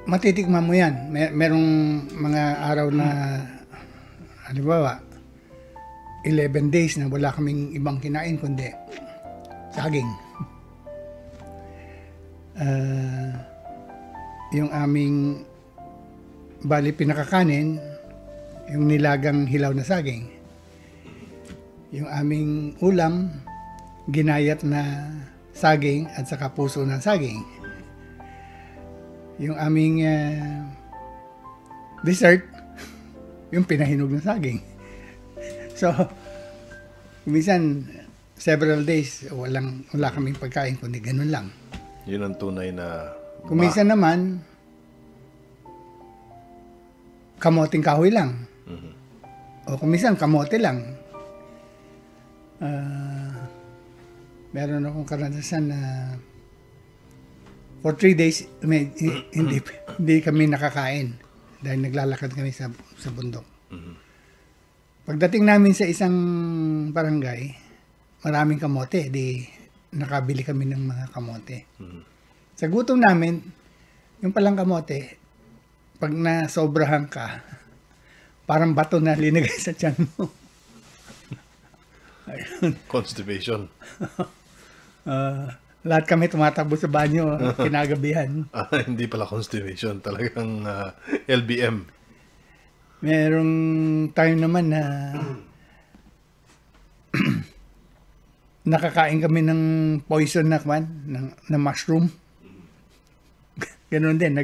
S2: Matitikman mo yan. Merong mga araw na, halimbawa, 11 days na wala kaming ibang kinain kundi saging. Yung aming bali pinakakanin, yung nilagang hilaw na saging. Yung aming ulam, ginayat na saging at saka puso ng saging. Yung aming dessert, yung pinahinog ng saging. So, minsan, several days, wala kaming pagkain, kundi ganun lang.
S1: Yun ang tunay na...
S2: Kung minsan naman, kamoting kahoy lang. O kung minsan, kamote lang. Meron akong karanasan na for 3 days, hindi kami nakakain dahil naglalakad kami sa bundok. Pagdating namin sa isang barangay, maraming kamote, di nakabili kami ng mga kamote. Sa gutom namin, yung palang kamote, pag nasobrahan ka, parang bato na linagay sa tiyan mo.
S1: Constipation.
S2: Lahat kami tumatakbo sa banyo, kinagabihan.
S1: Hindi pala constipation, talagang LBM.
S2: Merong time naman na nakakain kami ng poison na mushroom. Ganun din,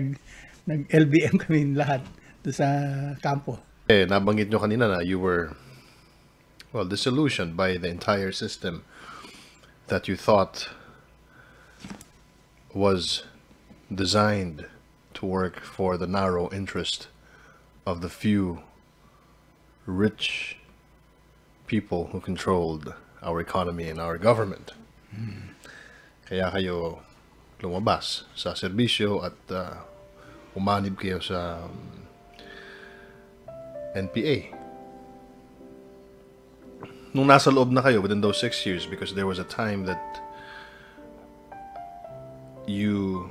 S2: nag-LBM kami lahat doon sa kampo.
S1: Nabanggit nyo kanina na you were, disillusioned by the entire system that you thought was designed to work for the narrow interest of the few rich people who controlled our economy and our government. Kaya kayo lumabas sa serbisyo at umanib kayo sa NPA. Nung nasa loob na kayo within those 6 years, because there was a time that you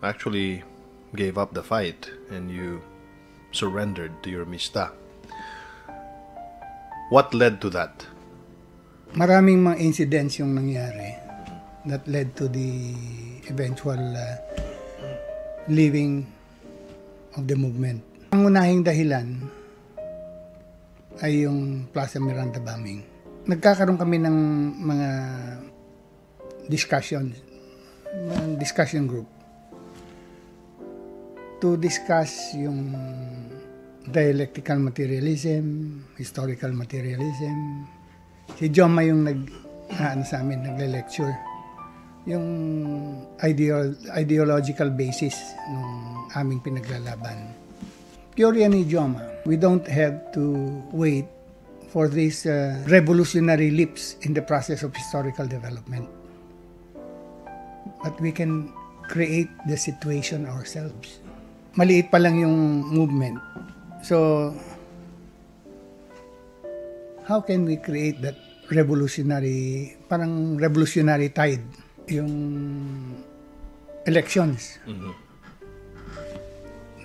S1: actually gave up the fight and you surrendered to your mista. What led to that?
S2: Maraming mga incidents yung nangyari that led to the eventual leaving of the movement. Ang unahing dahilan ay yung Plaza Miranda bombing. Nagkakaroon kami ng mga discussion group to discuss yung dialectical materialism, historical materialism. Si Joma yung sa amin, nagle-lecture. Yung ideological basis ng aming pinaglalaban. Teorya ni Joma, we don't have to wait for these revolutionary leaps in the process of historical development. But we can create the situation ourselves. Maliit pa lang yung movement. So, how can we create that parang revolutionary tide? Yung elections.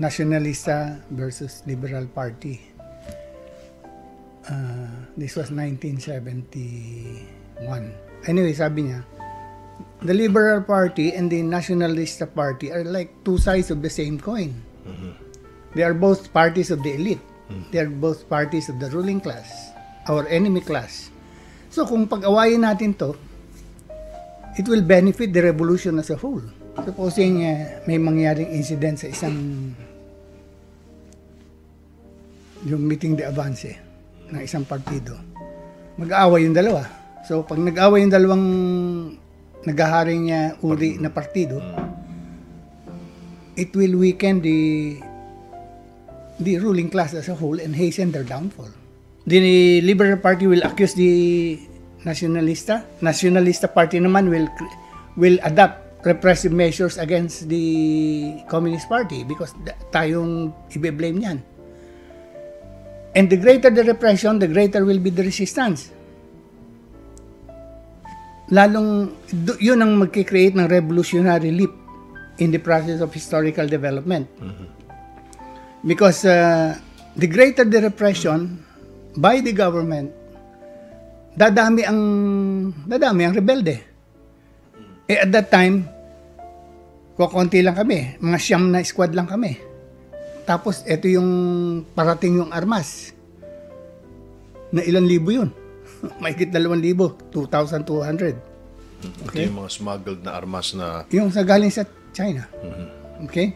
S2: Nationalista versus Liberal Party. This was 1971. Anyway, sabi niya, the Liberal Party and the Nationalista Party are like two sides of the same coin. They are both parties of the elite. They are both parties of the ruling class, our enemy class. So kung pag-awayin natin to, it will benefit the revolution as a whole. Supposing may mangyaring incident sa yung meeting de avance ng isang partido, mag-aaway yung dalawa. So pag nag-aaway yung dalawang naghaharing uri na partido, it will weaken the ruling class as a whole and hasten their downfall. The Liberal Party will accuse the Nationalista. Nationalista Party naman will adopt repressive measures against the Communist Party because tayong ibe-blame niyan. And the greater the repression, the greater will be the resistance. Lalong yun ang magkikreate ng revolutionary leap in the process of historical development. Because the greater the repression by the government, dadami ang rebelde. At that time, kukunti lang kami, mga 9 na squad lang kami. Tapos ito yung parating yung armas. na ilang libo yun. Mahigit 2,000, 2,200.
S1: Okay. Yung mga smuggled na armas na...
S2: Yung sa galing sa China. Okay?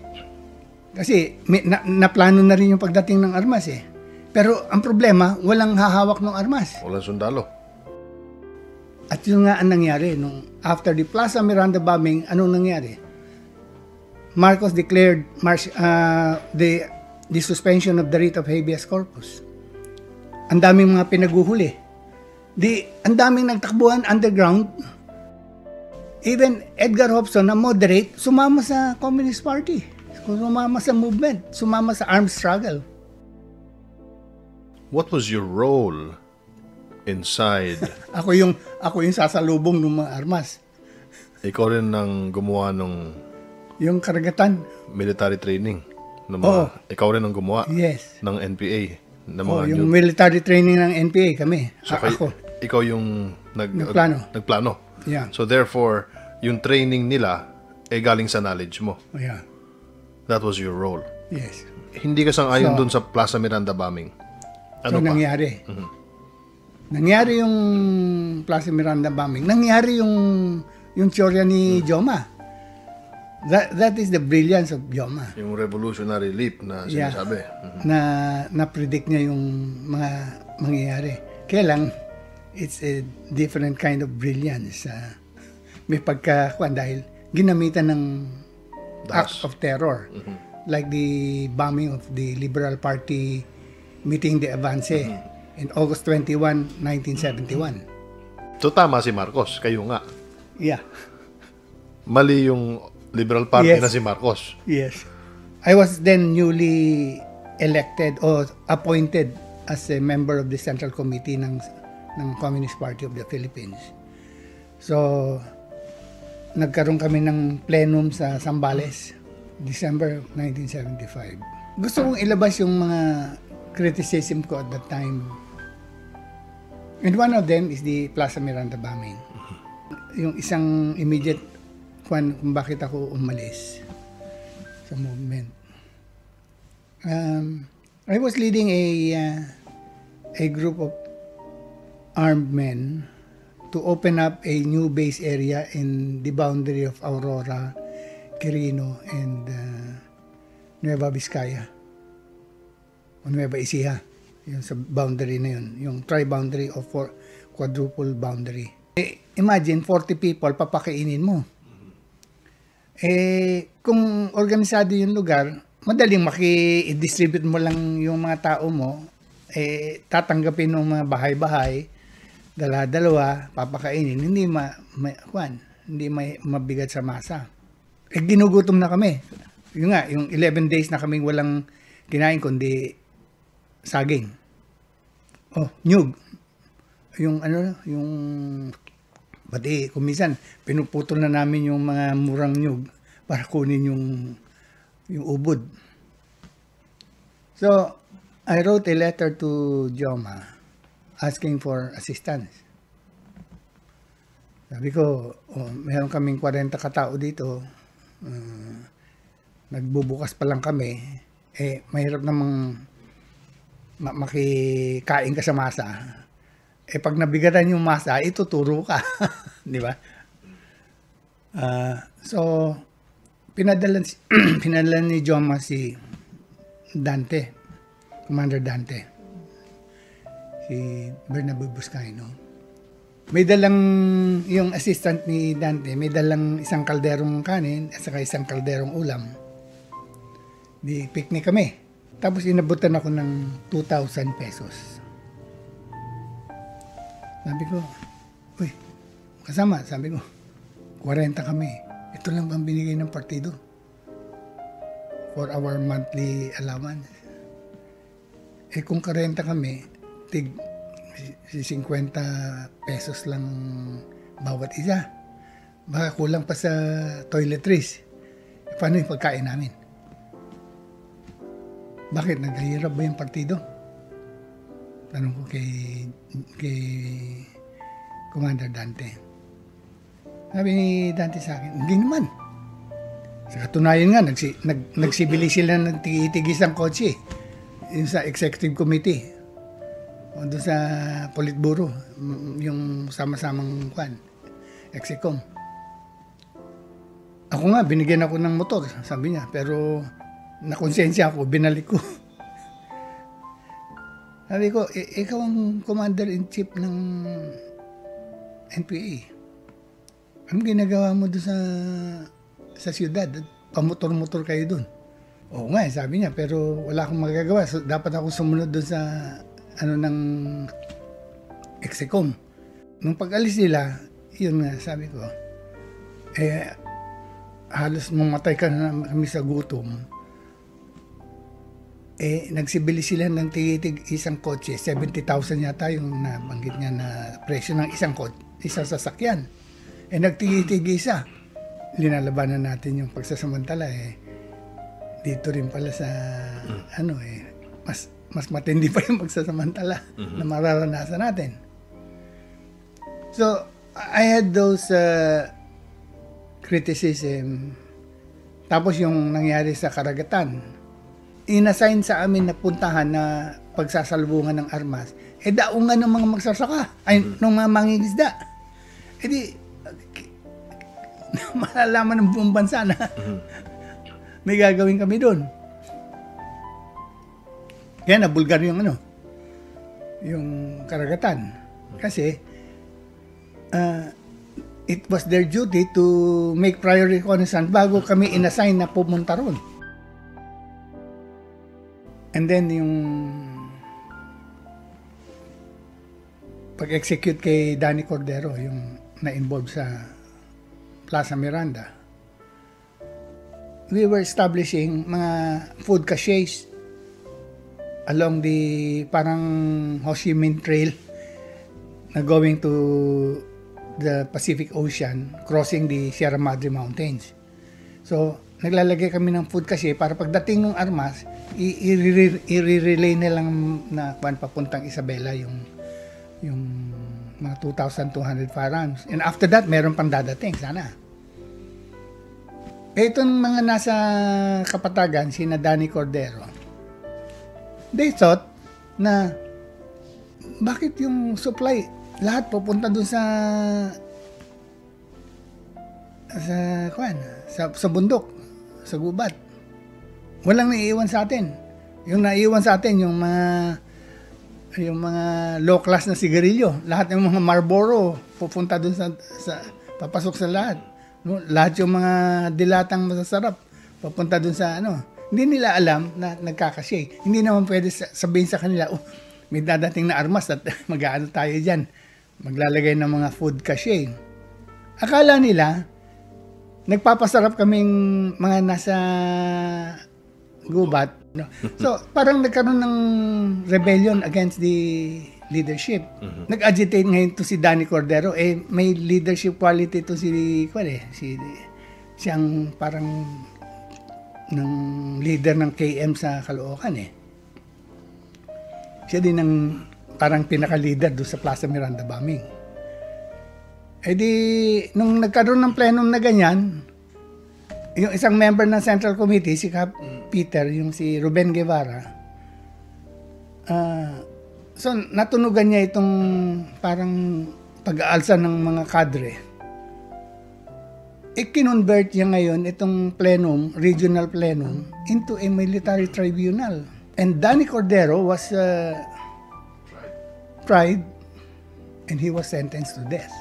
S2: Kasi naplano na rin yung pagdating ng armas eh. Pero ang problema, walang hahawak ng armas.
S1: Walang sundalo.
S2: At yun nga ang nangyari. After the Plaza Miranda bombing, anong nangyari? Marcos declared the suspension of the writ of habeas corpus. Ang daming mga pinaguhuli. Ang daming nagtakbuhan underground. Even Edgar Hobson, na moderate, sumama sa Communist Party. Sumama sa movement. Sumama sa armed struggle.
S1: What was your role inside?
S2: Ako yung sasalubong ng mga armas.
S1: Ikaw rin ang gumawa ng...
S2: Yung karagatan.
S1: Military training. Ikaw rin ang gumawa.
S2: Yes.
S1: Ng NPA.
S2: Yung military training ng NPA kami.
S1: So
S2: ako.
S1: Ikaw yung nagplano.
S2: Yeah.
S1: So therefore, yung training nila ay galing sa knowledge mo.
S2: Yeah.
S1: That was your role.
S2: Yes.
S1: Hindi ka sang-ayon dun sa Plaza Miranda bombing. Ano pa?
S2: Nangyari? Nangyari yung Plaza Miranda bombing. Nangyari yung teorya ni Joma. That is the brilliance of Joma.
S1: Yung revolutionary leap na sinasabi.
S2: Na-predict niya yung mga mangyayari. Kaya lang, it's a different kind of brilliance. May dahil ginamitan ng acts of terror. Like the bombing of the Liberal Party meeting the Avance in August 21, 1971.
S1: So tama si Marcos, kayo nga.
S2: Yeah.
S1: Mali yung Liberal Party na si Marcos.
S2: Yes. I was then newly elected or appointed as a member of the Central Committee ng Communist Party of the Philippines. So, nagkaroon kami ng plenum sa Zambales, December 1975. Gusto kong ilabas yung mga criticism ko at that time. And one of them is the Plaza Miranda bombing. Yung isang immediate kung bakit ako umalis sa movement. I was leading a group of armed men to open up a new base area in the boundary of Aurora, Quirino, and Nueva Vizcaya. O Nueva Ecija. Yung sa boundary na yun. Yung tri-boundary o quadruple boundary. Imagine, 40 people, papakainin mo. Kung organisado yung lugar, madaling maki-distribute mo lang yung mga tao mo, tatanggapin ng mga bahay-bahay, dala-dalawa, papakainin, hindi mabigat sa masa. Ginugutom na kami. Yung 11 days na kaming walang kinain kundi saging. Nyug. Pati kumisan, pinuputol na namin yung mga murang nyug para kunin yung ubod. So, I wrote a letter to Joma asking for assistance. Sabi ko, meron kaming 40 katao dito. Nagbubukas pa lang kami. Mahirap namang makikain ka sa masa. Pag nabigatan yung masa, ituturo ka. Di ba? So, pinadala ni Joma si Dante, Commander Dante, si Bernabe Buscayno. May dalang, yung assistant ni Dante, may dalang isang kalderong kanin at saka isang kalderong ulam. Di picnic kami. Tapos inabutan ako ng 2,000 pesos. Sabi ko, uy, kasama, sabi ko, 40 kami. Ito lang bang binigay ng partido for our monthly allowance. Kung 40 kami, tig 50 pesos lang bawat isa. Baka kulang pa sa toiletries. Paano yung pagkain namin? Bakit? Naghihirap ba yung partido? Tanong ko kay Commander Dante. Sabi ni Dante sa akin, hindi naman. Sa katunayan nga, nagsibili sila ng tig-iisang kotse yung sa executive committee. O doon sa Politburo, yung sama-samang execom. Ako nga, binigyan ako ng motor, sabi niya. Pero nakonsensya ako, binalik ko. Sabi ko, ikaw ang commander-in-chief ng NPA. Anong ginagawa mo doon sa siyudad? Pamotor-motor kayo doon. Oo nga, sabi niya, pero wala akong magagawa. So, dapat ako sumunod doon sa ng execom. Nung pag-alis nila, yun nga, sabi ko, halos mamatay ka na kami sa gutom. Nagsibili sila ng tig-isang kotse, 70,000 yata yung nabanggit niya na presyo ng isang sasakyan. Nagtig-isa. Linalabanan natin yung pagsasamantala dito rin pala sa mas matindi pa yung pagsasamantala na mararanasan natin. So, I had those criticism. Tapos yung nangyari sa karagatan, inassign sa amin na puntahan na pagsasalubungan ng armas, daungan ng mga magsasaka, ng mga mangingisda. Di, malalaman ng buong bansa na may gagawin kami doon. Kaya nabulgar yung yung karagatan. Kasi, it was their duty to make prior reconnaissance bago kami inassign na pumunta ron. And then yung pag-execute kay Danny Cordero, yung na-involve sa Plaza Miranda, we were establishing mga food caches along the parang Ho Chi Minh Trail na going to the Pacific Ocean, crossing the Sierra Madre Mountains. So, naglalagay kami ng food cache para pagdating ng armas, i-relay nilang na papuntang Isabela yung mga 2,200 firearms. And after that, meron pang dadating, sana. Itong mga nasa Kapatagan, sina Danny Cordero, they thought na bakit yung supply lahat pupunta dun sa bundok, sa gubat. Walang naiiwan sa atin. Yung naiiwan sa atin yung mga low class na sigarilyo, lahat ng mga Marlboro pupunta dun sa papasok sa lahat. No? Lahat yung mga dilatang masasarap papunta dun sa Hindi nila alam na nagkakasya. Hindi naman pwede sabihin sa kanila, may dadating na armas at mag-aano tayo dyan. Maglalagay ng mga food cache. Akala nila, nagpapasarap kaming mga nasa gubat. No? So, parang nagkaroon ng rebellion against the leadership. Nag-agitate ngayon to si Danny Cordero. May leadership quality to siyang parang ng leader ng KM sa Caloocan Siya din ang parang pinaka-leader doon sa Plaza Miranda bombing. Nung nagkaroon ng plenum na ganyan, yung isang member ng Central Committee, si Cap Peter, yung si Ruben Guevara, so natunugan niya itong parang pag-aalsa ng mga kadre. I-convert niya ngayon itong plenum, regional plenum, into a military tribunal. And Danny Cordero was tried and he was sentenced to death.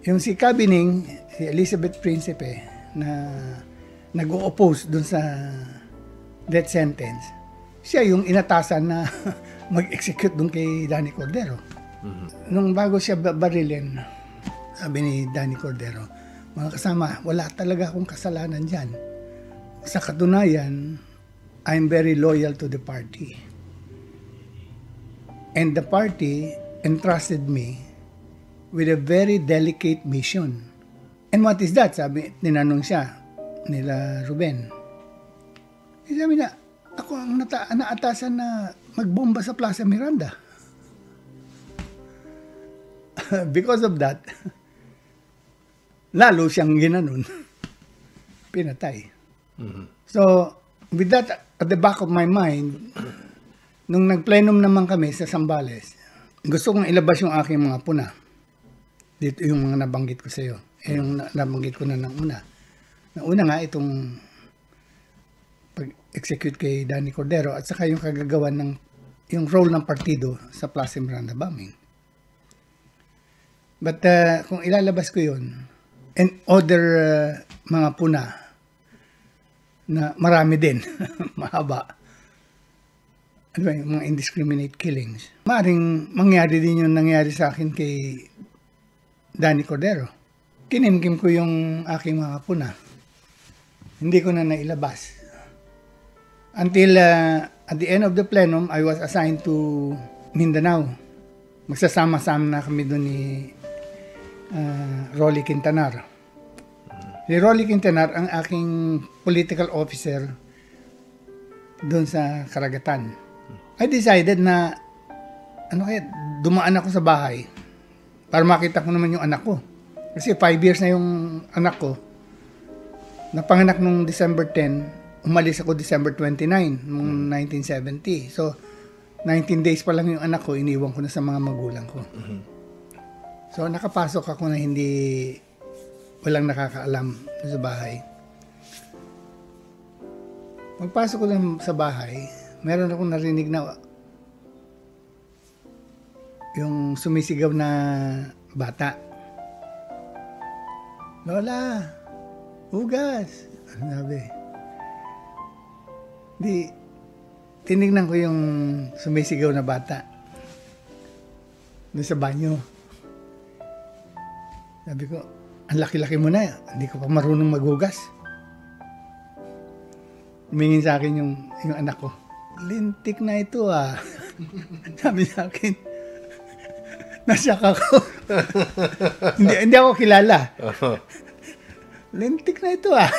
S2: Yung si Kabining, si Elizabeth Principe, na nag-o-oppose dun sa death sentence, siya yung inatasan na mag-execute dun kay Danny Cordero. Nung bago siya barilin, sabi ni Danny Cordero, mga kasama, wala talaga akong kasalanan dyan. Sa katunayan, I'm very loyal to the party. And the party entrusted me with a very delicate mission. And what is that? Sabi, tinanong siya nila Ruben. Sabi na, ako ang naatasan na magbomba sa Plaza Miranda. Because of that, lalo siyang ginanon. Pinatay. So, with that at the back of my mind, Nung nagplenum naman kami sa Zambales, gusto kong ilabas yung aking mga puna. Dito yung mga nabanggit ko sa iyo. Yung nabanggit ko na ng una. Nauna nga itong pag-execute kay Danny Cordero at saka yung kagagawan ng yung role ng partido sa Plaza Miranda bombing. But kung ilalabas ko yun, and other mga puna na marami din, mahaba, ano ba, yung mga indiscriminate killings, maaaring mangyari din yung nangyari sa akin kay Danny Cordero. Kinimkim ko yung aking mga puna. Hindi ko na nailabas. Until at the end of the plenum, I was assigned to Mindanao. Magsasama-sama na kami doon ni Rolly Quintanar. Si Rolly Quintanar ang aking political officer doon sa Karagatan. I decided na dumaan ako sa bahay para makita ko naman yung anak ko. Kasi 5 years na yung anak ko. Napanganak nung December 10, umalis ako December 29 noong 1970. So, 19 days pa lang yung anak ko, iniwan ko na sa mga magulang ko. So, nakapasok ako na walang nakakaalam sa bahay. Pagpasok ko lang sa bahay, meron akong narinig na yung sumisigaw na bata. Lola, hugas! Ano sabi? Tinignan ko yung sumisigaw na bata doon sa banyo. Sabi ko, ang laki-laki mo na, hindi ko pa marunong maghugas. Humingin sa akin yung anak ko. Lintik na ito ah. Sabi sa akin, nasyak ako. hindi ako kilala. Lintik na ito ah.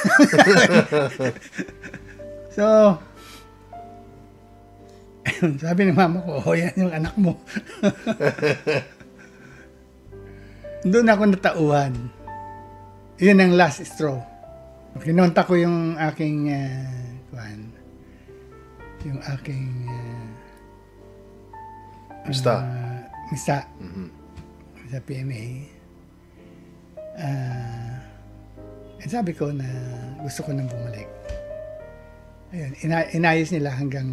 S2: So, sabi ng mama ko, oh, yan yung anak mo. Doon ako natauhan. Yun ang last straw. Kinonta ko yung aking
S1: Mista.
S2: Sa PMA. And sabi ko na gusto ko nang bumalik. Ayun, inayos nila hanggang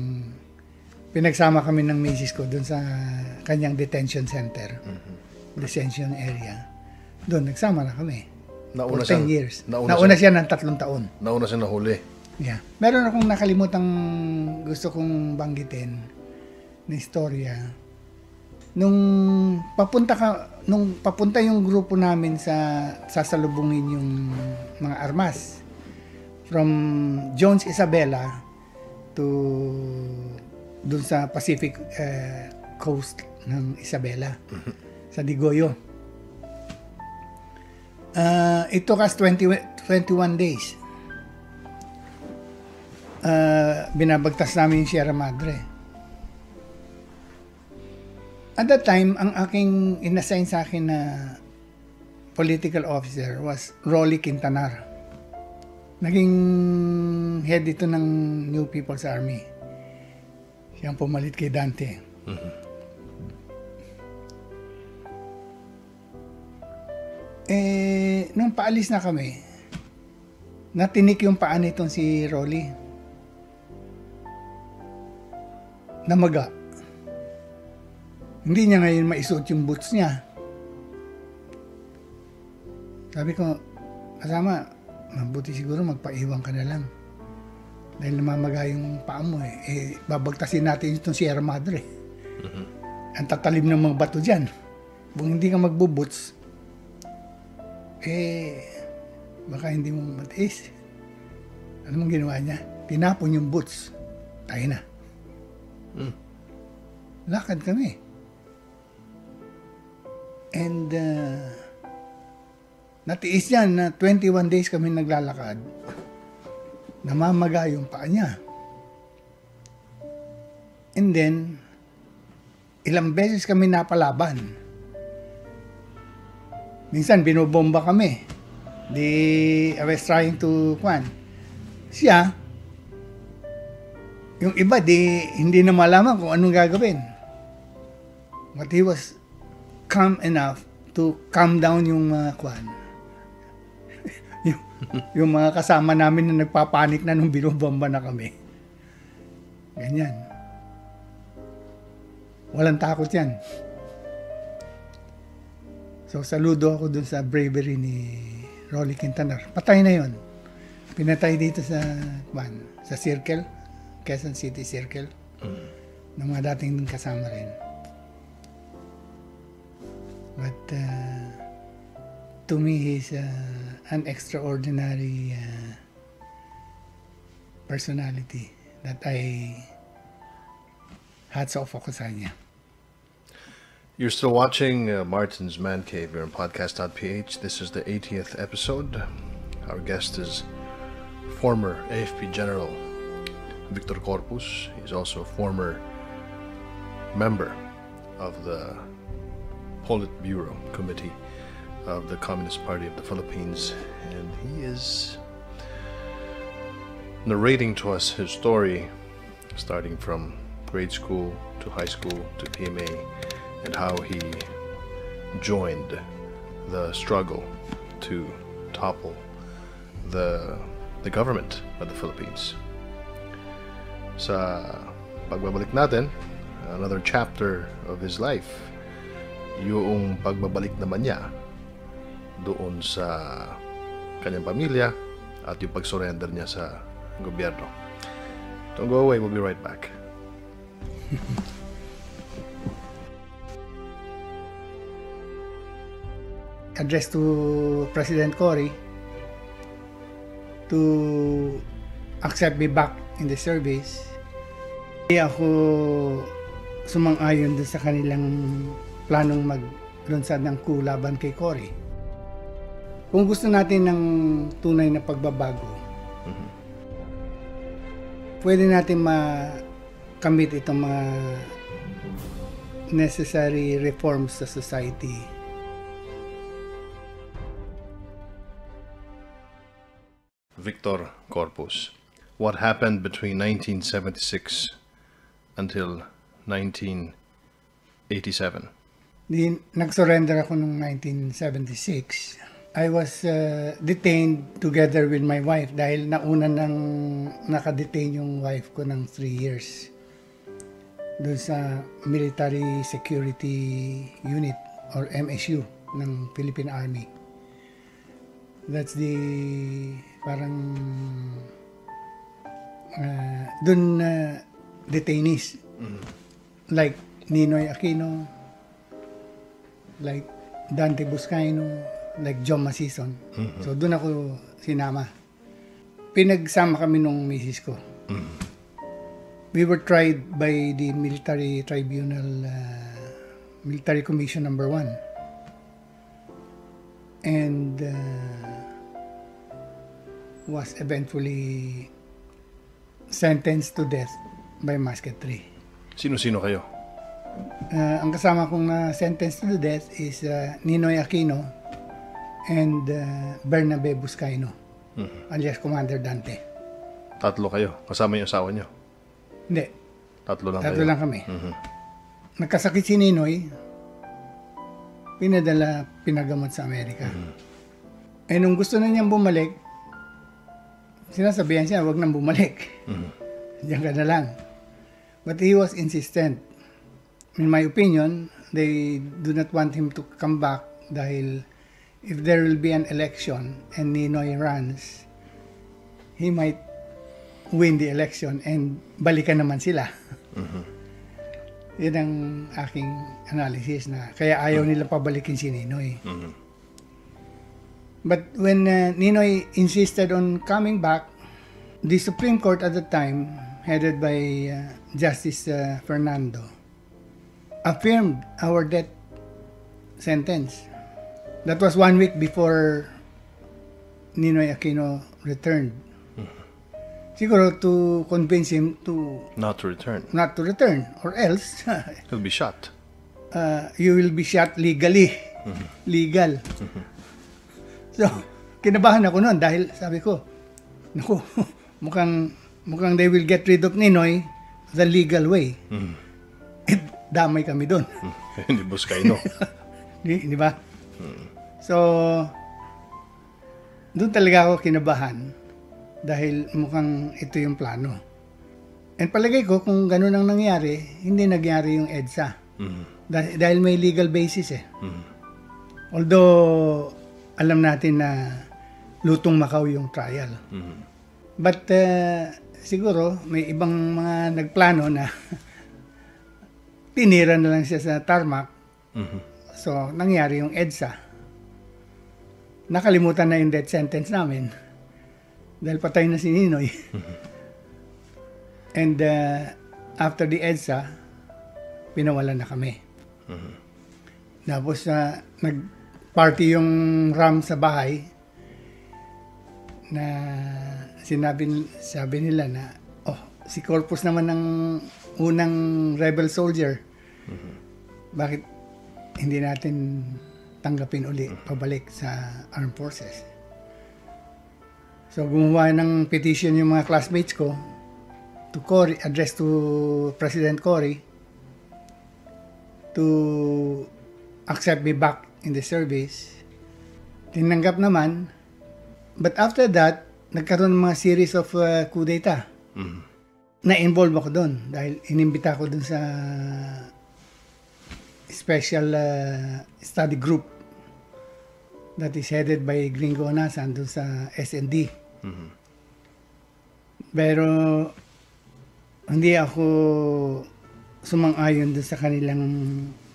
S2: pinagsama kami ng misis ko doon sa kanyang detention center. Detention area. Doon, nagsama na kami.
S1: Nauna
S2: for 10 years. Nauna siya ng 3 taon.
S1: Nauna siya nahuli.
S2: Yeah. Meron akong nakalimutang gusto kong banggitin na istorya. Nung papunta yung grupo namin sa sasalubungin yung mga armas from Jones Isabela to dun sa Pacific coast ng Isabela sa Digoyo. It took us 21 days. Binabagtas namin yung Sierra Madre. At that time, ang aking inassign sa akin na political officer was Rolly Quintanar. Naging head ito ng New People's Army. Siyang pumalit kay Dante. Nung paalis na kami, natinik yung paa nitong si Rolly. Namaga. Hindi niya ngayon maisuot yung boots niya. Sabi ko, kasama, mabuti siguro magpaiwan ka na lang. Dahil namamaga yung paa mo babagtasin natin itong Sierra Madre. Ang tatalim ng mga bato dyan. Kung hindi ka magbuboots, baka hindi mo matiis. Ano mong ginawa niya? Tinapon yung boots. Tayo na. Lakad kami. And natiis yan na 21 days kami naglalakad. Namamaga yung paa niya. And then, ilang beses kami napalaban. Minsan, binobomba kami. I was trying to, siya, Yung iba, hindi na malaman kung anong gagawin. But he was calm enough to calm down yung mga yung mga kasama namin na nagpapanik na nung binobomba na kami. Ganyan. Walang takot yan. So, saludo ako dun sa bravery ni Rolly Quintanar. Patay na yon. Pinatay dito sa Circle, Quezon City Circle, ng mga dating kasama rin. But to me, he's an extraordinary personality that I hats off ako sa kanya.
S1: You're still watching Martin's Man Cave here on podcast.ph. This is the 80th episode. Our guest is former AFP General Victor Corpus. He's also a former member of the Politburo Committee of the Communist Party of the Philippines. And he is narrating to us his story, starting from grade school to high school to PMA, and how he joined the struggle to topple the government of the Philippines. Sa pagbabalik natin, another chapter of his life, yung pagbabalik naman niya doon sa kanyang pamilya at yung pag-surrender niya sa gobyerno. Don't go away, we'll be right back.
S2: Address to President Cory to accept me back in the service. Hindi ako sumang-ayon dun sa kanilang planong maglunsad ng coup laban kay Cory. Kung gusto natin ng tunay na pagbabago, pwede natin makamit itong mga necessary reforms sa society.
S1: Victor Corpus. What happened between 1976 until 1987?
S2: Nag-surrender ako noong 1976. I was detained together with my wife dahil nauna nang nakadetain yung wife ko ng 3 years doon sa Military Security Unit or MSU ng Philippine Army. That's the parang doon detainees like Ninoy Aquino, like Dante Buscayno, like Joma season. So doon ako sinama. Pinagsama kami nung misis ko. We were tried by the military tribunal, Military Commission number 1. And was eventually sentenced to death by musketry.
S1: Sino-sino kayo?
S2: Ang kasama kong sentenced to death is Ninoy Aquino and Bernabe Buscayno, alias Commander Dante.
S1: Tatlo kayo? Kasama yung asawa nyo?
S2: Hindi.
S1: Tatlo lang
S2: Tatlo
S1: kayo?
S2: lang kami. Nagkasakit si Ninoy, pinadala, pinagamot sa Amerika. Eh nung gusto na niyang bumalik, sinasabihan siya, wag nang bumalik. Diyan ka na lang. But he was insistent. In my opinion, they do not want him to come back dahil if there will be an election and Ninoy runs, he might win the election and balikan naman sila. Yun ang aking analysis na kaya ayaw nila pabalikin si Ninoy. But when Ninoy insisted on coming back, the Supreme Court at the time, headed by Justice Fernando, affirmed our death sentence. That was 1 week before Ninoy Aquino returned. Siguro to convince him to
S1: Not to return.
S2: or else
S1: He'll be shot.
S2: You will be shot legally. Legal. So, kinabahan ako noon dahil sabi ko, naku, mukhang they will get rid of Ninoy the legal way. Damay kami doon.
S1: Hindi Buscayno.
S2: Di ba? So, doon talaga ako kinabahan dahil mukhang ito yung plano. And palagay ko, kung ganun ang nangyari, hindi nagyari yung EDSA. Dahil may legal basis eh. Although, alam natin na lutong Macau yung trial. But, siguro, may ibang mga nagplano na tinira na lang siya sa tarmac. So, nangyari yung EDSA. Nakalimutan na yung death sentence namin. Dahil patay na si Ninoy. And after the EDSA, pinawalan na kami. Tapos, nag-party yung RAM sa bahay na sabi nila na, si Corpus naman ang unang rebel soldier. Bakit hindi natin tanggapin uli pabalik sa armed forces? So gumawa ng petition yung mga classmates ko to Cory, addressed to President Cory to accept me back in the service. Tinanggap naman, but after that nagkaroon ng mga series of coup d'etat. Na-involve ako doon dahil inimbita ko doon sa special study group that is headed by Gringo Onasan doon sa SND. Pero hindi ako sumang-ayon doon sa kanilang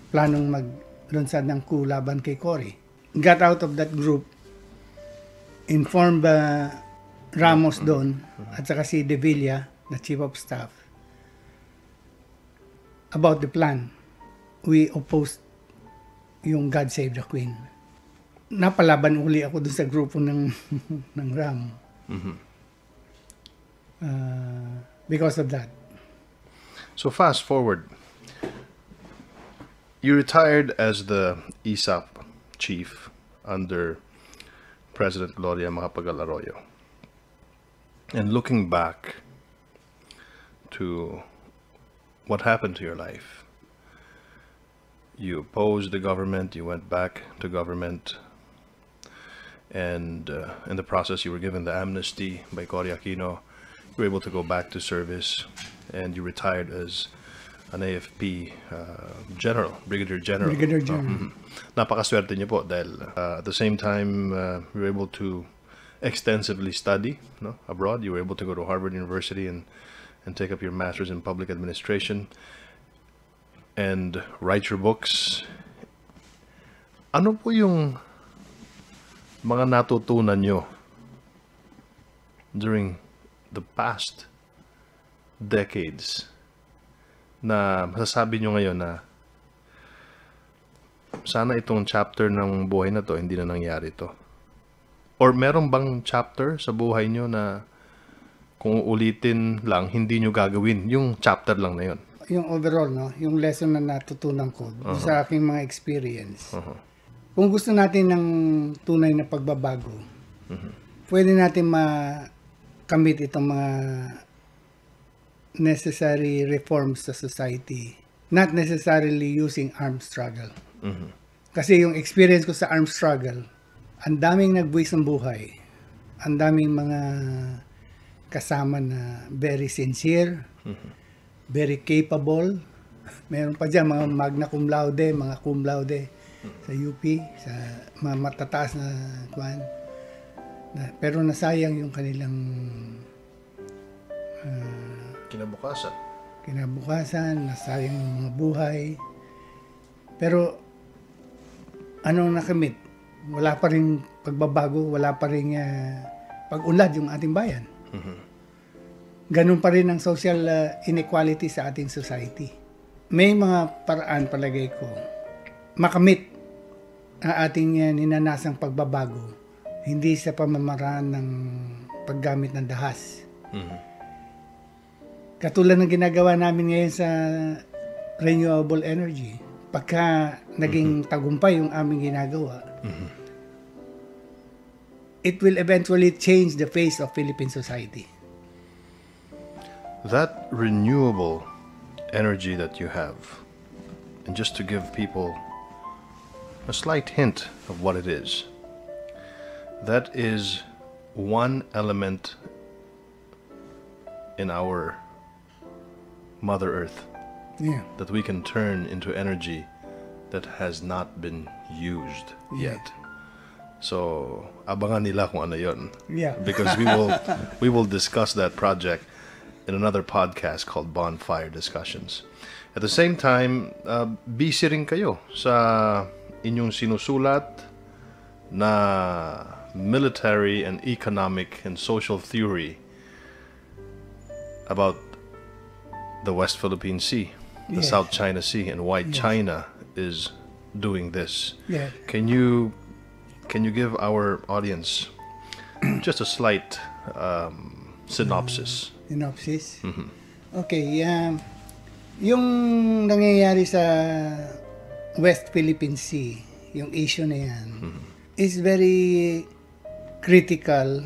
S2: planong maglunsad ng coup laban kay Cory. Got out of that group, informed Ramos doon at saka si De Villa, the chief of staff, about the plan. We opposed yung God Save the Queen. Napalaban uli ako dun sa grupo ng RAM. Because of that.
S1: So fast forward. You retired as the ISAP chief under President Gloria Macapagal-Arroyo. And looking back to what happened to your life, you opposed the government, you went back to government, and in the process you were given the amnesty by Cory Aquino. You were able to go back to service, and you retired as an AFP Brigadier General.
S2: Brigadier General.
S1: Napakaswerte niyo po dahil at the same time you were able to extensively study abroad. You were able to go to Harvard University and take up your master's in public administration and write your books. Ano po yung mga natutunan nyo during the past decades na masasabi nyo ngayon na sana itong chapter ng buhay na to hindi na nangyari to? Or meron bang chapter sa buhay nyo na kung ulitin lang, hindi nyo gagawin yung chapter lang na yun?
S2: Yung overall, yung lesson na natutunan ko sa aking mga experience. Kung gusto natin ng tunay na pagbabago, pwede natin makamit itong mga necessary reforms sa society, not necessarily using armed struggle. Kasi yung experience ko sa armed struggle, ang daming nagbuwis ng buhay, ang daming mga kasama na very sincere, very capable. Meron pa dyan mga magna cum laude, mga cum laude sa UP, sa mga matataas na kwan. Pero nasayang yung kanilang kinabukasan, nasayang yung mga buhay. Pero anong nakamit? Wala pa rin pagbabago, wala pa rin pag-unlad yung ating bayan. Ganun pa rin ang social inequality sa ating society. May mga paraan, palagay ko, makamit ang ating ninanasang pagbabago, hindi sa pamamaraan ng paggamit ng dahas. Katulad ng ginagawa namin ngayon sa renewable energy. Pagka naging tagumpay yung aming ginagawa, it will eventually change the face of Philippine society.
S1: that renewable energy that you have, and just to give people a slight hint of what it is, that is one element in our Mother Earth that we can turn into energy that has not been used yet. So abangan nila kung ano yun. Because we will discuss that project in another podcast called Bonfire Discussions. At the same time, busy rin kayo sa inyong sinusulat na military and economic and social theory about the West Philippine Sea, the South China Sea, and why China is doing this. Can you give our audience just a slight synopsis?
S2: Okay, yung nangyayari sa West Philippine Sea, yung issue na yan, is very critical,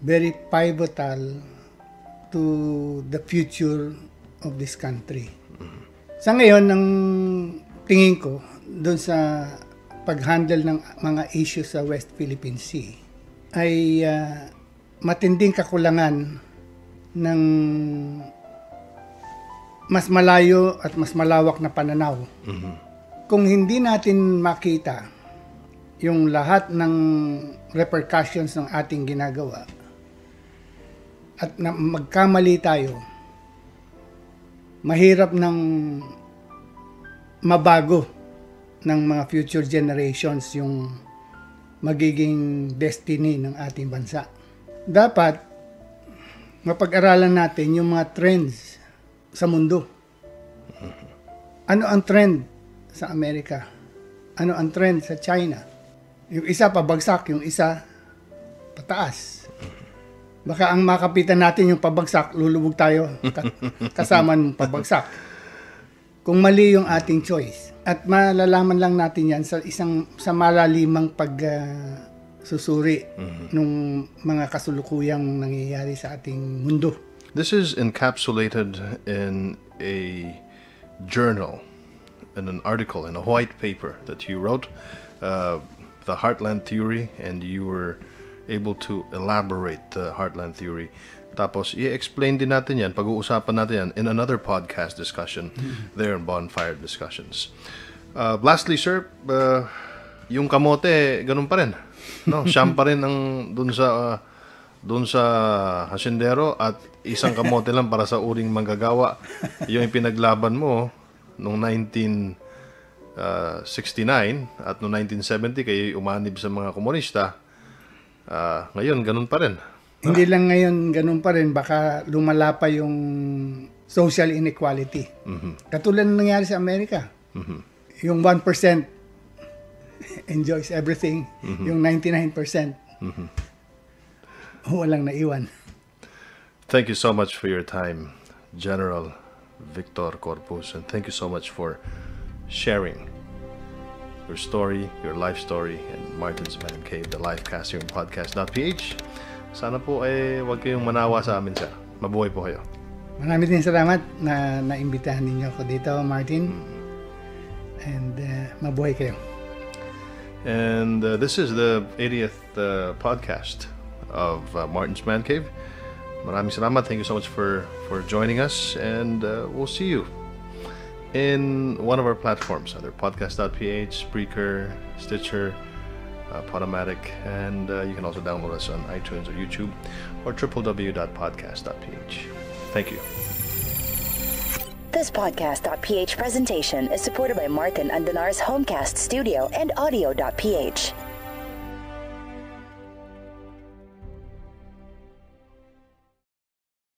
S2: very pivotal to the future of this country. Sa ngayon, ang tingin ko doon sa pag-handle ng mga issues sa West Philippine Sea ay matinding kakulangan ng mas malayo at mas malawak na pananaw. Kung hindi natin makita yung lahat ng repercussions ng ating ginagawa at na magkamali tayo, mahirap ng mabago ng mga future generations yung magiging destiny ng ating bansa. Dapat mapag-aralan natin yung mga trends sa mundo. Ano ang trend sa Amerika? Ano ang trend sa China? Yung isa pabagsak, yung isa pataas. Baka ang makapitan natin yung pabagsak, lulubog tayo kasama ng pabagsak. Kung mali yung ating choice. At malalaman lang natin yan sa malalimang pagsusuri nung mga kasulukuyang nangyayari sa ating mundo.
S1: This is encapsulated in a journal, in an article, in a white paper that you wrote, the Heartland Theory, and you were able to elaborate the Heartland Theory. Tapos, i-explain din natin yan, pag-uusapan natin yan in another podcast discussion there in Bonfire Discussions. Lastly, sir, yung kamote, ganun pa rin. No? Siyam pa rin ang dun sa hasindero at isang kamote lang para sa uring manggagawa. Yung ipinaglaban mo noong 1969 at noong 1970 kayo umanib sa mga komunista. Ngayon, ganun pa rin.
S2: Hindi lang ngayon ganun pa rin, baka lumala pa yung social inequality. Katulad ng nangyari sa Amerika. Yung 1% enjoys everything, yung 99% walang naiwan.
S1: Thank you so much for your time, General Victor Corpus, and thank you so much for sharing your story, your life story, and Martin's ManCave, the live cast here on podcast.ph. Sana po ay huwag kayong manawa sa amin, sir. Mabuhay po kayo.
S2: Marami din salamat na naimbitahan ninyo ako dito, Martin. And mabuhay kayo.
S1: And this is the 80th podcast of Martin's ManCave. Maraming salamat. Thank you so much for joining us. And we'll see you in one of our platforms, either podcast.ph, Spreaker, Stitcher, Podomatic, and you can also download us on iTunes or YouTube or www.podcast.ph. Thank you.
S3: This podcast.ph presentation is supported by Martin Andanar's Homecast Studio and Audio.ph.